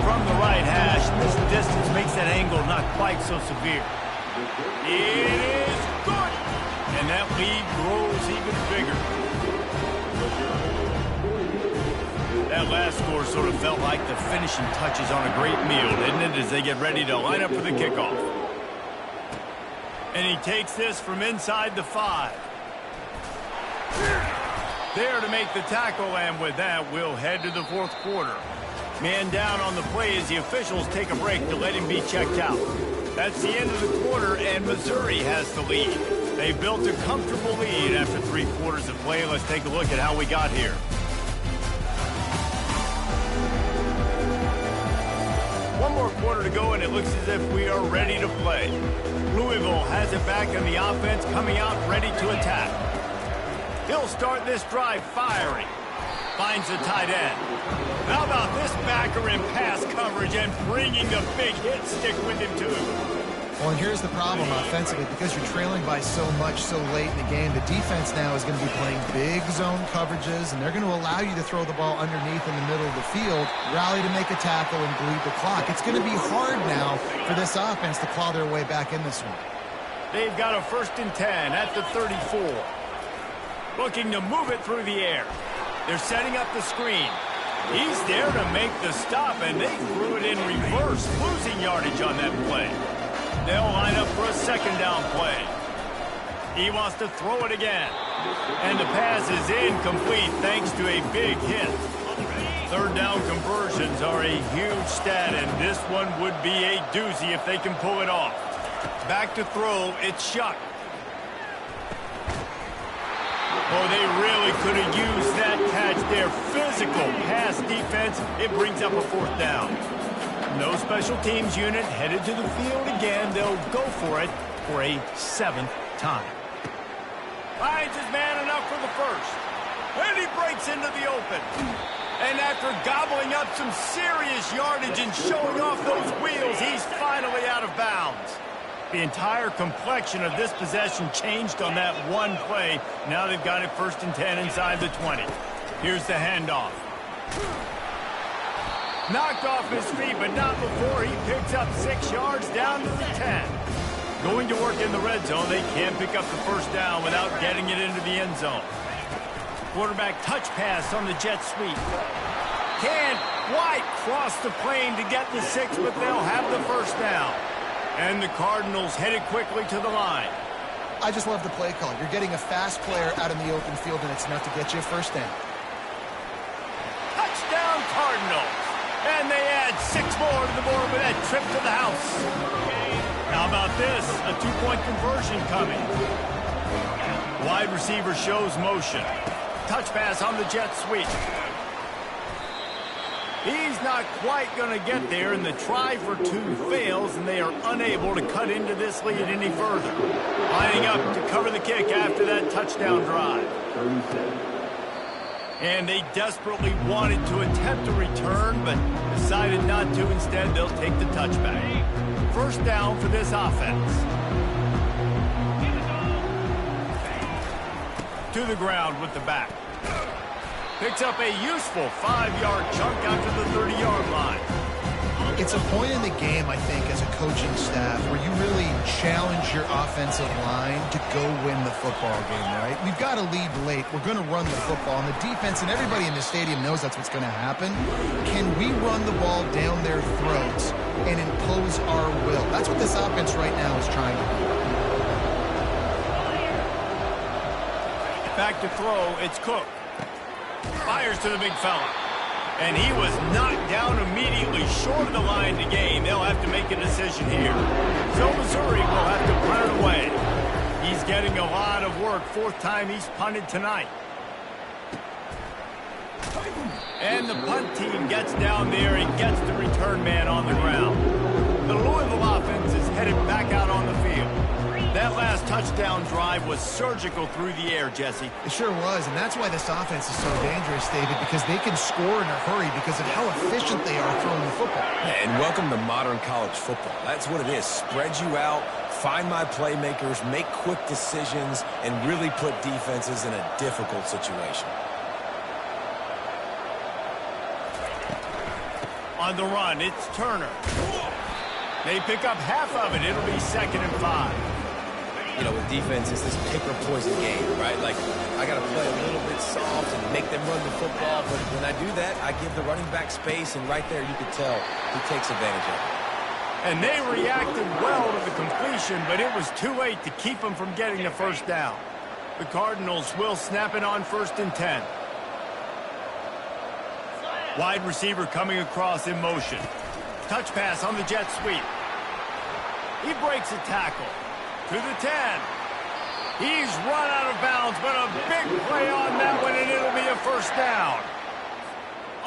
From the right hash, this distance makes that angle not quite so severe. It is good! And that lead grows even bigger. That last score sort of felt like the finishing touches on a great meal, didn't it, as they get ready to line up for the kickoff. And he takes this from inside the 5. There to make the tackle, and with that, we'll head to the 4th quarter. Man down on the play as the officials take a break to let him be checked out. That's the end of the quarter, and Missouri has the lead. They built a comfortable lead after 3 quarters of play. Let's take a look at how we got here. One more quarter to go, and it looks as if we are ready to play. Louisville has it back in the offense, coming out ready to attack. He'll start this drive firing. Finds the tight end. How about this backer in pass coverage and bringing the big hit stick with him, too? Well, and here's the problem offensively. Because you're trailing by so much so late in the game, the defense now is going to be playing big zone coverages, and they're going to allow you to throw the ball underneath in the middle of the field, rally to make a tackle, and bleed the clock. It's going to be hard now for this offense to claw their way back in this one. They've got a 1st and 10 at the 34. Looking to move it through the air. They're setting up the screen. He's there to make the stop, and they threw it in reverse, losing yardage on that play. They'll line up for a 2nd down play. He wants to throw it again. And the pass is incomplete thanks to a big hit. 3rd down conversions are a huge stat, and this one would be a doozy if they can pull it off. Back to throw, it's Shuck. Oh, they really could have used that catch there. Physical pass defense. It brings up a 4th down. No special teams unit headed to the field again. They'll go for it for a 7th time. Finds his man enough for the 1st. And he breaks into the open. And after gobbling up some serious yardage and showing off those wheels, he's finally out of bounds. The entire complexion of this possession changed on that one play. Now they've got it 1st and 10 inside the 20. Here's the handoff. Knocked off his feet, but not before he picks up 6 yards down to the 10. Going to work in the red zone. They can't pick up the 1st down without getting it into the end zone. Quarterback touch pass on the jet sweep. Can't quite cross the plane to get the 6, but they'll have the 1st down. And the Cardinals headed quickly to the line. I just love the play call. You're getting a fast player out in the open field, and it's enough to get you a 1st down. Touchdown, Cardinals. And they add 6 more to the board with that trip to the house. How about this? A 2-point conversion coming. Wide receiver shows motion. Touch pass on the jet sweep. He's not quite going to get there, and the try for two fails, and they are unable to cut into this lead any further. Lining up to cover the kick after that touchdown drive. And they desperately wanted to attempt a return, but decided not to. Instead, they'll take the touchback. First down for this offense. To the ground with the back. Picks up a useful 5-yard chunk after the 30-yard line. It's a point in the game, I think, as a coaching staff where you really challenge your offensive line to go win the football game, right? We've got to lead late. We're going to run the football. And the defense and everybody in the stadium knows that's what's going to happen. Can we run the ball down their throats and impose our will? That's what this offense right now is trying to do. Back to throw, it's Cook. Fires to the big fella. And he was knocked down immediately short of the line to gain. They'll have to make a decision here. So Missouri will have to punt it away. He's getting a lot of work. Fourth time he's punted tonight. And the punt team gets down there and gets the return man on the ground. The Louisville offense is headed back out on the field. That last touchdown drive was surgical through the air, Jesse. It sure was, and that's why this offense is so dangerous, David, because they can score in a hurry because of how efficient they are throwing the football. And welcome to modern college football. That's what it is. Spread you out, find my playmakers, make quick decisions, and really put defenses in a difficult situation. On the run, it's Turner. They pick up half of it. It'll be 2nd and 5. You know, with defense, it's this pick or poison game, right? Like, I got to play a little bit soft and make them run the football. But when I do that, I give the running back space, and right there you can tell he takes advantage of it. And they reacted well to the completion, but it was too late to keep them from getting the first down. The Cardinals will snap it on 1st and 10. Wide receiver coming across in motion. Touch pass on the jet sweep. He breaks a tackle. To the 10. He's run out of bounds, but a big play on that one, and it'll be a first down.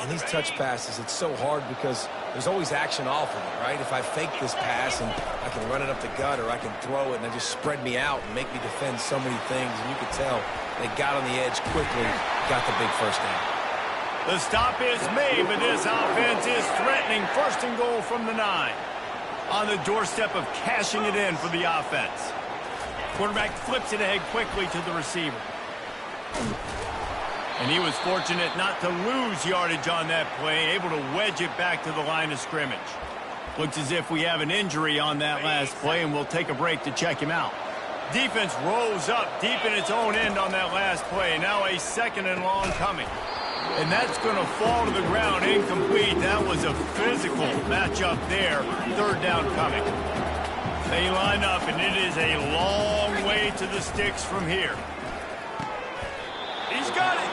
On these touch passes, it's so hard because there's always action off of it, right? If I fake this pass and I can run it up the gut or I can throw it and they just spread me out and make me defend so many things, and you can tell they got on the edge quickly, got the big first down. The stop is made, but this offense is threatening 1st and goal from the 9. On the doorstep of cashing it in for the offense. Quarterback flips it ahead quickly to the receiver. And he was fortunate not to lose yardage on that play, able to wedge it back to the line of scrimmage. Looks as if we have an injury on that last play, and we'll take a break to check him out. Defense rose up deep in its own end on that last play. Now a 2nd and long coming. And that's going to fall to the ground, incomplete. That was a physical matchup there. 3rd down coming. They line up, and it is a long way to the sticks from here. He's got it.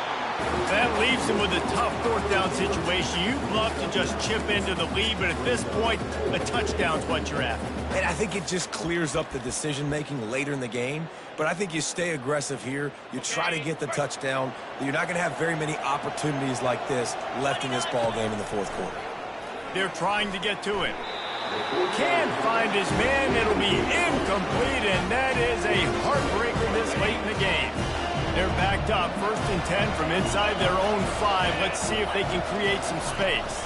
That leaves him with a tough 4th down situation. You'd love to just chip into the lead, but at this point, a touchdown's what you're after. And I think it just clears up the decision-making later in the game. But I think you stay aggressive here. You try to get the touchdown. You're not going to have very many opportunities like this left in this ball game in the 4th quarter. They're trying to get to him. Can't find his man. It'll be incomplete, and that is a heartbreaker this late in the game. They're backed up 1st and 10 from inside their own 5. Let's see if they can create some space.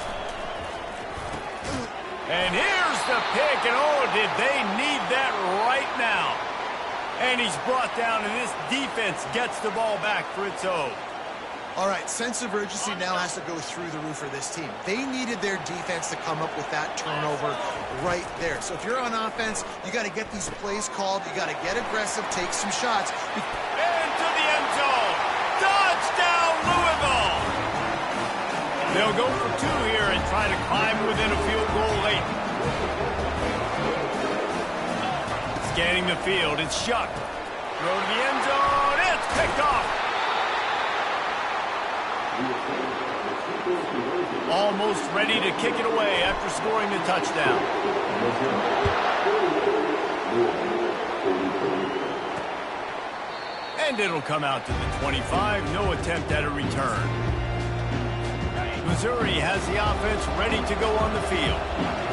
And here's the pick, and oh, did they need that right now. And he's brought down, and this defense gets the ball back for its own. All right, sense of urgency now has to go through the roof for this team. They needed their defense to come up with that turnover right there. So if you're on offense, you got to get these plays called. You got to get aggressive, take some shots. Into the end zone. Touchdown, Louisville. They'll go for 2 here and try to climb within a field goal late. Scanning the field, it's Shuck. Throw to the end zone, it's picked off. Almost ready to kick it away after scoring the touchdown. And it'll come out to the 25, no attempt at a return. Missouri has the offense ready to go on the field.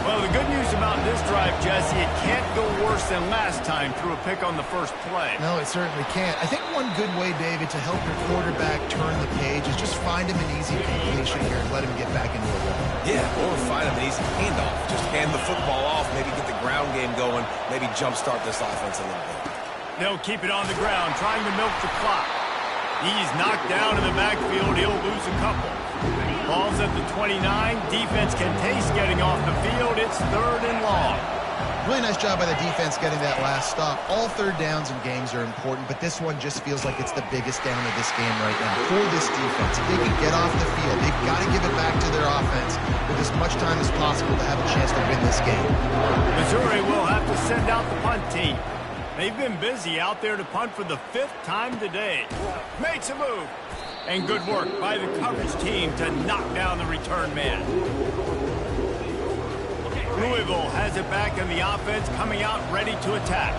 Well, the good news about this drive, Jesse, it can't go worse than last time through a pick on the first play. No, it certainly can't. I think one good way, David, to help your quarterback turn the page is just find him an easy completion here and let him get back into a rhythm. Yeah, or find him an easy handoff. Just hand the football off, maybe get the ground game going, maybe jumpstart this offense a little bit. They'll keep it on the ground, trying to milk the clock. He's knocked down in the backfield. He'll lose a couple. Ball's at the 29. Defense can taste getting off the field. It's 3rd and long. Really nice job by the defense getting that last stop. All third downs in games are important, but this one just feels like it's the biggest down of this game right now. For this defense, if they can get off the field, they've got to give it back to their offense with as much time as possible to have a chance to win this game. Missouri will have to send out the punt team. They've been busy out there to punt for the 5th time today. Makes a move. And good work by the coverage team to knock down the return man. Louisville has it back in the offense, coming out ready to attack.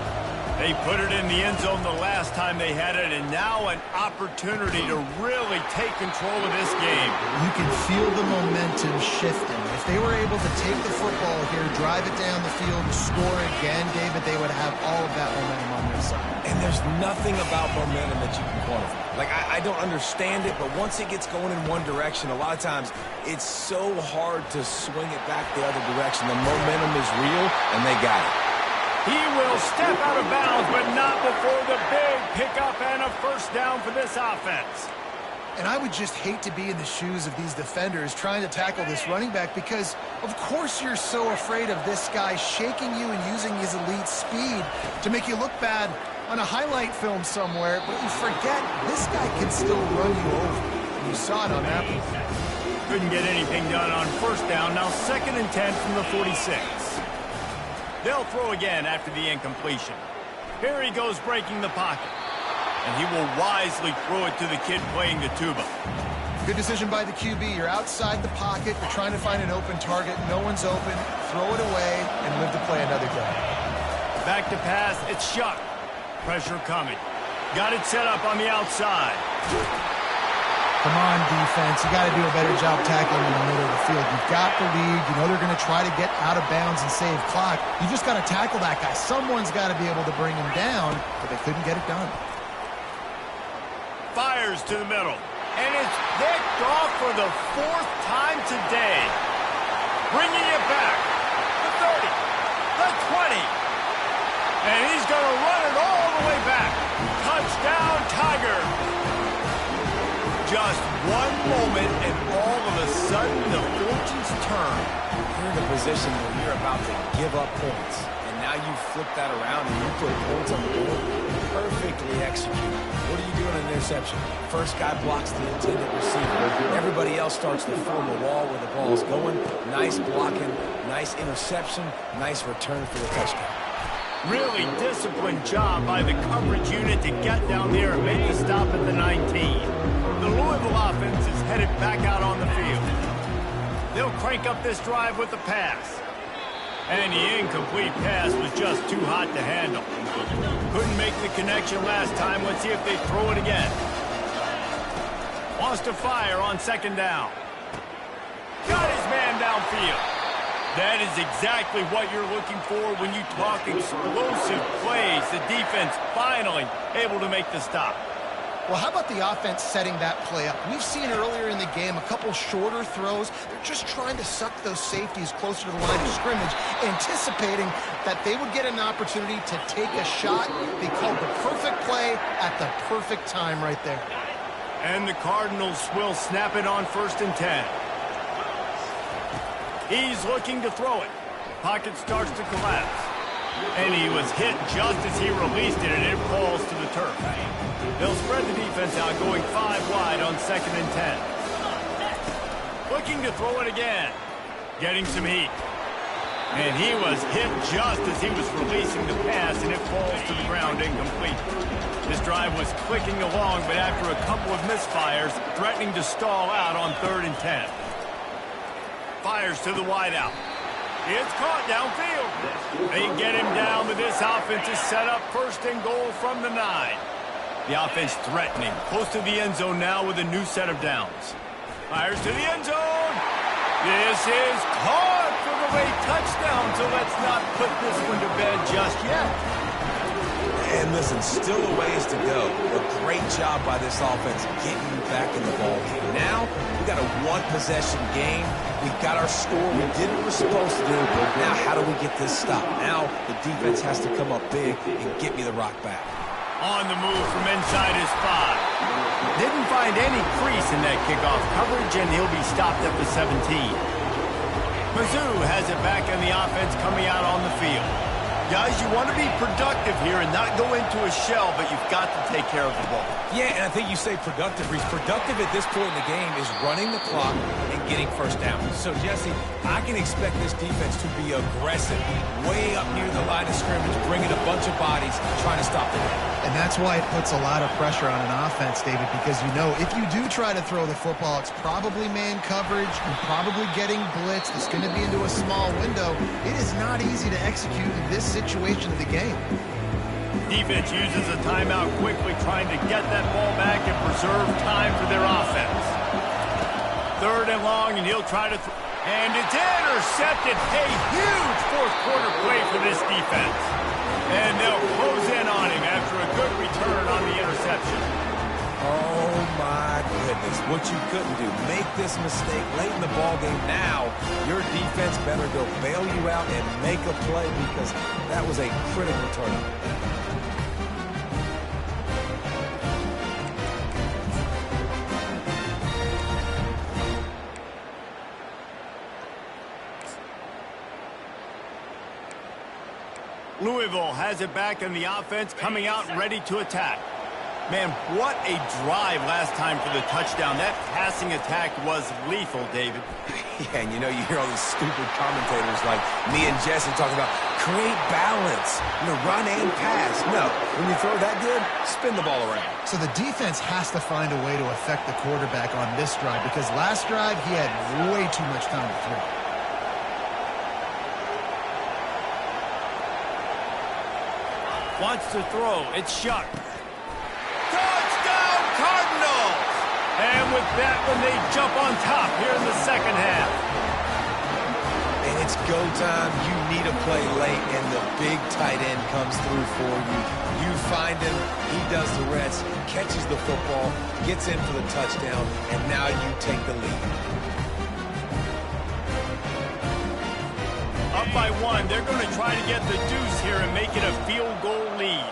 They put it in the end zone the last time they had it, and now an opportunity to really take control of this game. You can feel the momentum shifting. If they were able to take the football here, drive it down the field, and score again, David, they would have all of that momentum on their side. And there's nothing about momentum that you can quantify. Like, I don't understand it, but once it gets going in one direction, a lot of times it's so hard to swing it back the other direction. The momentum is real, and they got it. He will step out of bounds, but not before the big pickup and a first down for this offense. And I would just hate to be in the shoes of these defenders trying to tackle this running back because, of course, you're so afraid of this guy shaking you and using his elite speed to make you look bad on a highlight film somewhere, but you forget this guy can still run you over. And you saw it on that one. Couldn't get anything done on first down. Now 2nd and 10 from the 46. They'll throw again after the incompletion. Here he goes breaking the pocket. And he will wisely throw it to the kid playing the tuba. Good decision by the QB. You're outside the pocket. You're trying to find an open target. No one's open. Throw it away and live to play another day. Back to pass. It's Shuck. Pressure coming. Got it set up on the outside. Come on, defense. You got to do a better job tackling in the middle of the field. You've got the lead. You know they're going to try to get out of bounds and save clock. You just got to tackle that guy. Someone's got to be able to bring him down, but they couldn't get it done. Fires to the middle. And it's picked off for the 4th time today. Bringing it back. The 30. The 20. And he's going to run it all the way back. Touchdown, Tiger. Just one moment, and all of a sudden, the fortunes turn. You're in a position where you're about to give up points. And now you flip that around and you put points on the board. Perfectly executed. What do you do in an interception? First guy blocks the intended receiver. Everybody else starts to form a wall where the ball's going. Nice blocking, nice interception, nice return for the touchdown. Really disciplined job by the coverage unit to get down there and make the stop at the 19. The Louisville offense is headed back out on the field. They'll crank up this drive with the pass. And the incomplete pass was just too hot to handle. Couldn't make the connection last time. Let's see if they throw it again. Wants to fire on 2nd down. Got his man downfield. That is exactly what you're looking for when you talk explosive plays. The defense finally able to make the stop. Well, how about the offense setting that play up? We've seen earlier in the game a couple shorter throws. They're just trying to suck those safeties closer to the line of scrimmage, anticipating that they would get an opportunity to take a shot. They called the perfect play at the perfect time right there. And the Cardinals will snap it on 1st and 10. He's looking to throw it. Pocket starts to collapse. And he was hit just as he released it, and it falls to the turf. They'll spread the defense out, going 5 wide on 2nd and 10. Looking to throw it again. Getting some heat. And he was hit just as he was releasing the pass, and it falls to the ground incomplete. This drive was clicking along, but after a couple of misfires, threatening to stall out on 3rd and 10. Fires to the wideout. It's caught downfield. They get him down, but this offense is set up 1st and goal from the 9. The offense threatening, close to the end zone now with a new set of downs. Fires to the end zone. This is caught for the late touchdown, so let's not put this one to bed just yet. And listen, still a ways to go. A great job by this offense getting you back in the ball game. Now, we got a one-possession game. We got our score. We did what we're supposed to do. Now, how do we get this stopped? Now, the defense has to come up big and get me the rock back. On the move from inside his 5. Didn't find any crease in that kickoff coverage, and he'll be stopped at the 17. Mizzou has it back in the offense coming out on the field. Guys, you want to be productive here and not go into a shell, but you've got to take care of the ball. Yeah, and I think you say productive, Reese. Productive at this point in the game is running the clock and getting first down. So, Jesse, I can expect this defense to be aggressive, way up near the line of scrimmage, bringing a bunch of bodies, trying to stop the run. And that's why it puts a lot of pressure on an offense, David, because you know if you do try to throw the football, it's probably man coverage and probably getting blitzed. It's going to be into a small window. It is not easy to execute in this situation of the game. Defense uses a timeout quickly, trying to get that ball back and preserve time for their offense. 3rd and long, and he'll try to and it's intercepted. A huge fourth-quarter play for this defense. And they'll close in on him after a good return on the interception. Oh, my goodness. What you couldn't do. Make this mistake late in the ballgame. Now, your defense better go bail you out and make a play because that was a critical turnover. Louisville has it back in the offense, coming out ready to attack. Man, what a drive last time for the touchdown. That passing attack was lethal, David. Yeah, and you know, you hear all these stupid commentators like me and Jesse talking about create balance, run and pass. No, when you throw that good, spin the ball around. So the defense has to find a way to affect the quarterback on this drive because last drive he had way too much time to throw. Wants to throw. It's Shuck. Touchdown, Cardinals! And with that one, they jump on top here in the second half. And it's go time. You need a play late, and the big tight end comes through for you. You find him. He does the rest, catches the football, gets in for the touchdown, and now you take the lead. Up by 1, they're going to try to get the deuce here and make it a field goal lead.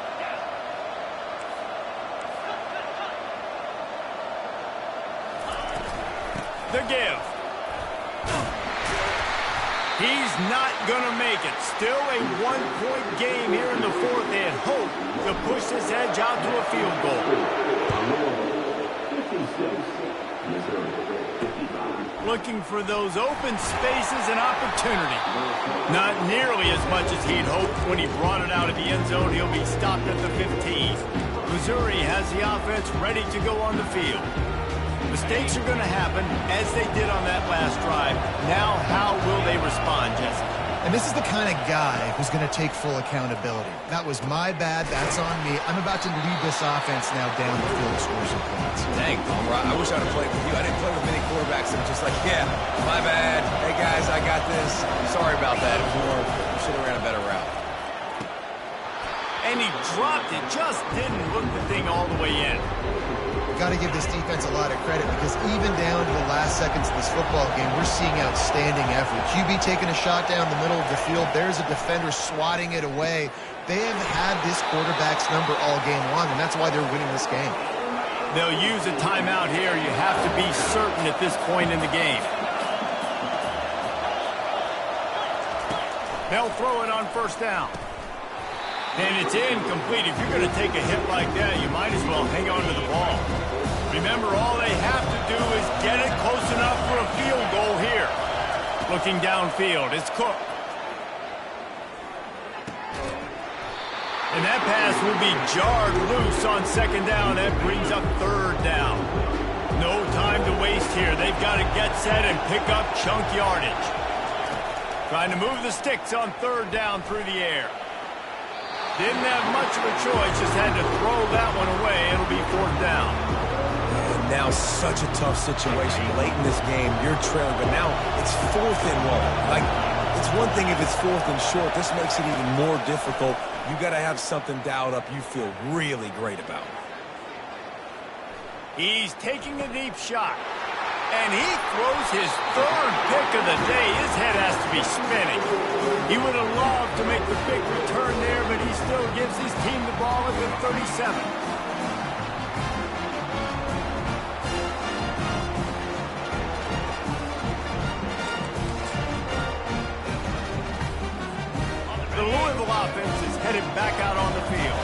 The give. He's not going to make it. Still a one-point game here in the 4th and hope to push this edge out to a field goal. Looking for those open spaces and opportunity. Not nearly as much as he'd hoped when he brought it out of the end zone. He'll be stopped at the 15. Missouri has the offense ready to go on the field. Mistakes are going to happen, as they did on that last drive. Now, how will they respond, Jesse? And this is the kind of guy who's going to take full accountability. That was my bad. That's on me. I'm about to lead this offense now down the field to score some points. Dang, Palmer, I wish I'd have played with you. I didn't play with many quarterbacks that were just like, yeah, my bad. Hey, guys, I got this. Sorry about that. It was more, we should have ran a better route. And he dropped it. Just didn't hook the thing all the way in. Got to give this defense a lot of credit because even down to the last seconds of this football game, we're seeing outstanding effort. QB taking a shot down the middle of the field. There's a defender swatting it away. They have had this quarterback's number all game long, and that's why they're winning this game. They'll use a timeout here. You have to be certain at this point in the game. They'll throw it on 1st down. And it's incomplete. If you're going to take a hit like that, you might as well hang on to the ball. Remember, all they have to do is get it close enough for a field goal here. Looking downfield, it's Cook. And that pass will be jarred loose on 2nd down. That brings up 3rd down. No time to waste here. They've got to get set and pick up chunk yardage. Trying to move the sticks on 3rd down through the air. Didn't have much of a choice, just had to throw that one away. It'll be 4th down. And Now such a tough situation late in this game. You're trailing, but now it's 4th and 1. Like, it's one thing if it's 4th and short. This makes it even more difficult. You got to have something dialed up you feel really great about. He's taking a deep shot. And he throws his 3rd pick of the day. His head has to be spinning. He would have loved to make the big return there, but he still gives his team the ball at the 37. The Louisville offense is headed back out on the field.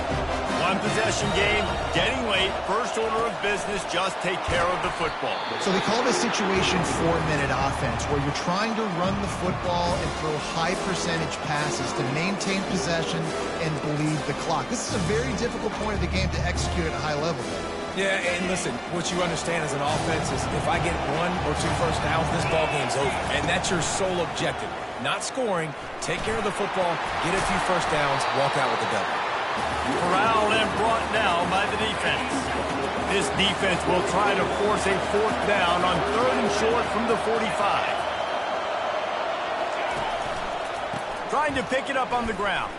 One possession game, getting late, first order of business, just take care of the football. So they call this situation 4-minute offense, where you're trying to run the football and throw high percentage passes to maintain possession and bleed the clock. This is a very difficult point of the game to execute at a high level. Yeah, and listen, what you understand as an offense is if I get 1 or 2 first downs, this ball game's over. And that's your sole objective. Not scoring, take care of the football, get a few first downs, walk out with the W. Corralled and brought down by the defense. This defense will try to force a 4th down on 3rd and short from the 45. Trying to pick it up on the ground.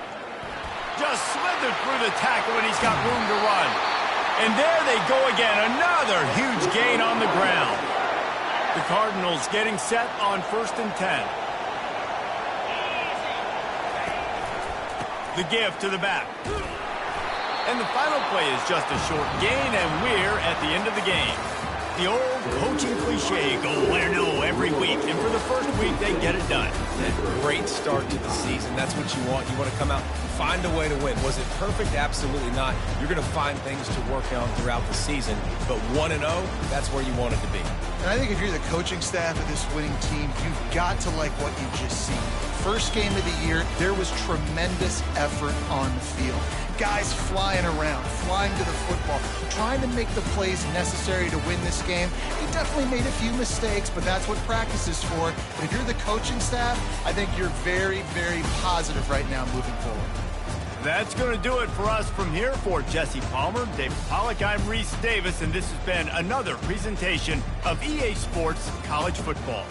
Just slithered through the tackle and he's got room to run. And there they go again, another huge gain on the ground. The Cardinals getting set on 1st and 10. The give to the back. And the final play is just a short gain, and we're at the end of the game. The old coaching cliche, go win or no every week. And for the first week, they get it done. A great start to the season. That's what you want. You want to come out, find a way to win. Was it perfect? Absolutely not. You're going to find things to work on throughout the season. But 1-0, that's where you want it to be. And I think if you're the coaching staff of this winning team, you've got to like what you've just seen. First game of the year, there was tremendous effort on the field. Guys flying around, flying to the football, trying to make the plays necessary to win this game. He definitely made a few mistakes, but that's what practice is for. But if you're the coaching staff, I think you're very, very positive right now moving forward. That's going to do it for us from here. For Jesse Palmer, David Pollack, I'm Reese Davis, and this has been another presentation of EA Sports College Football.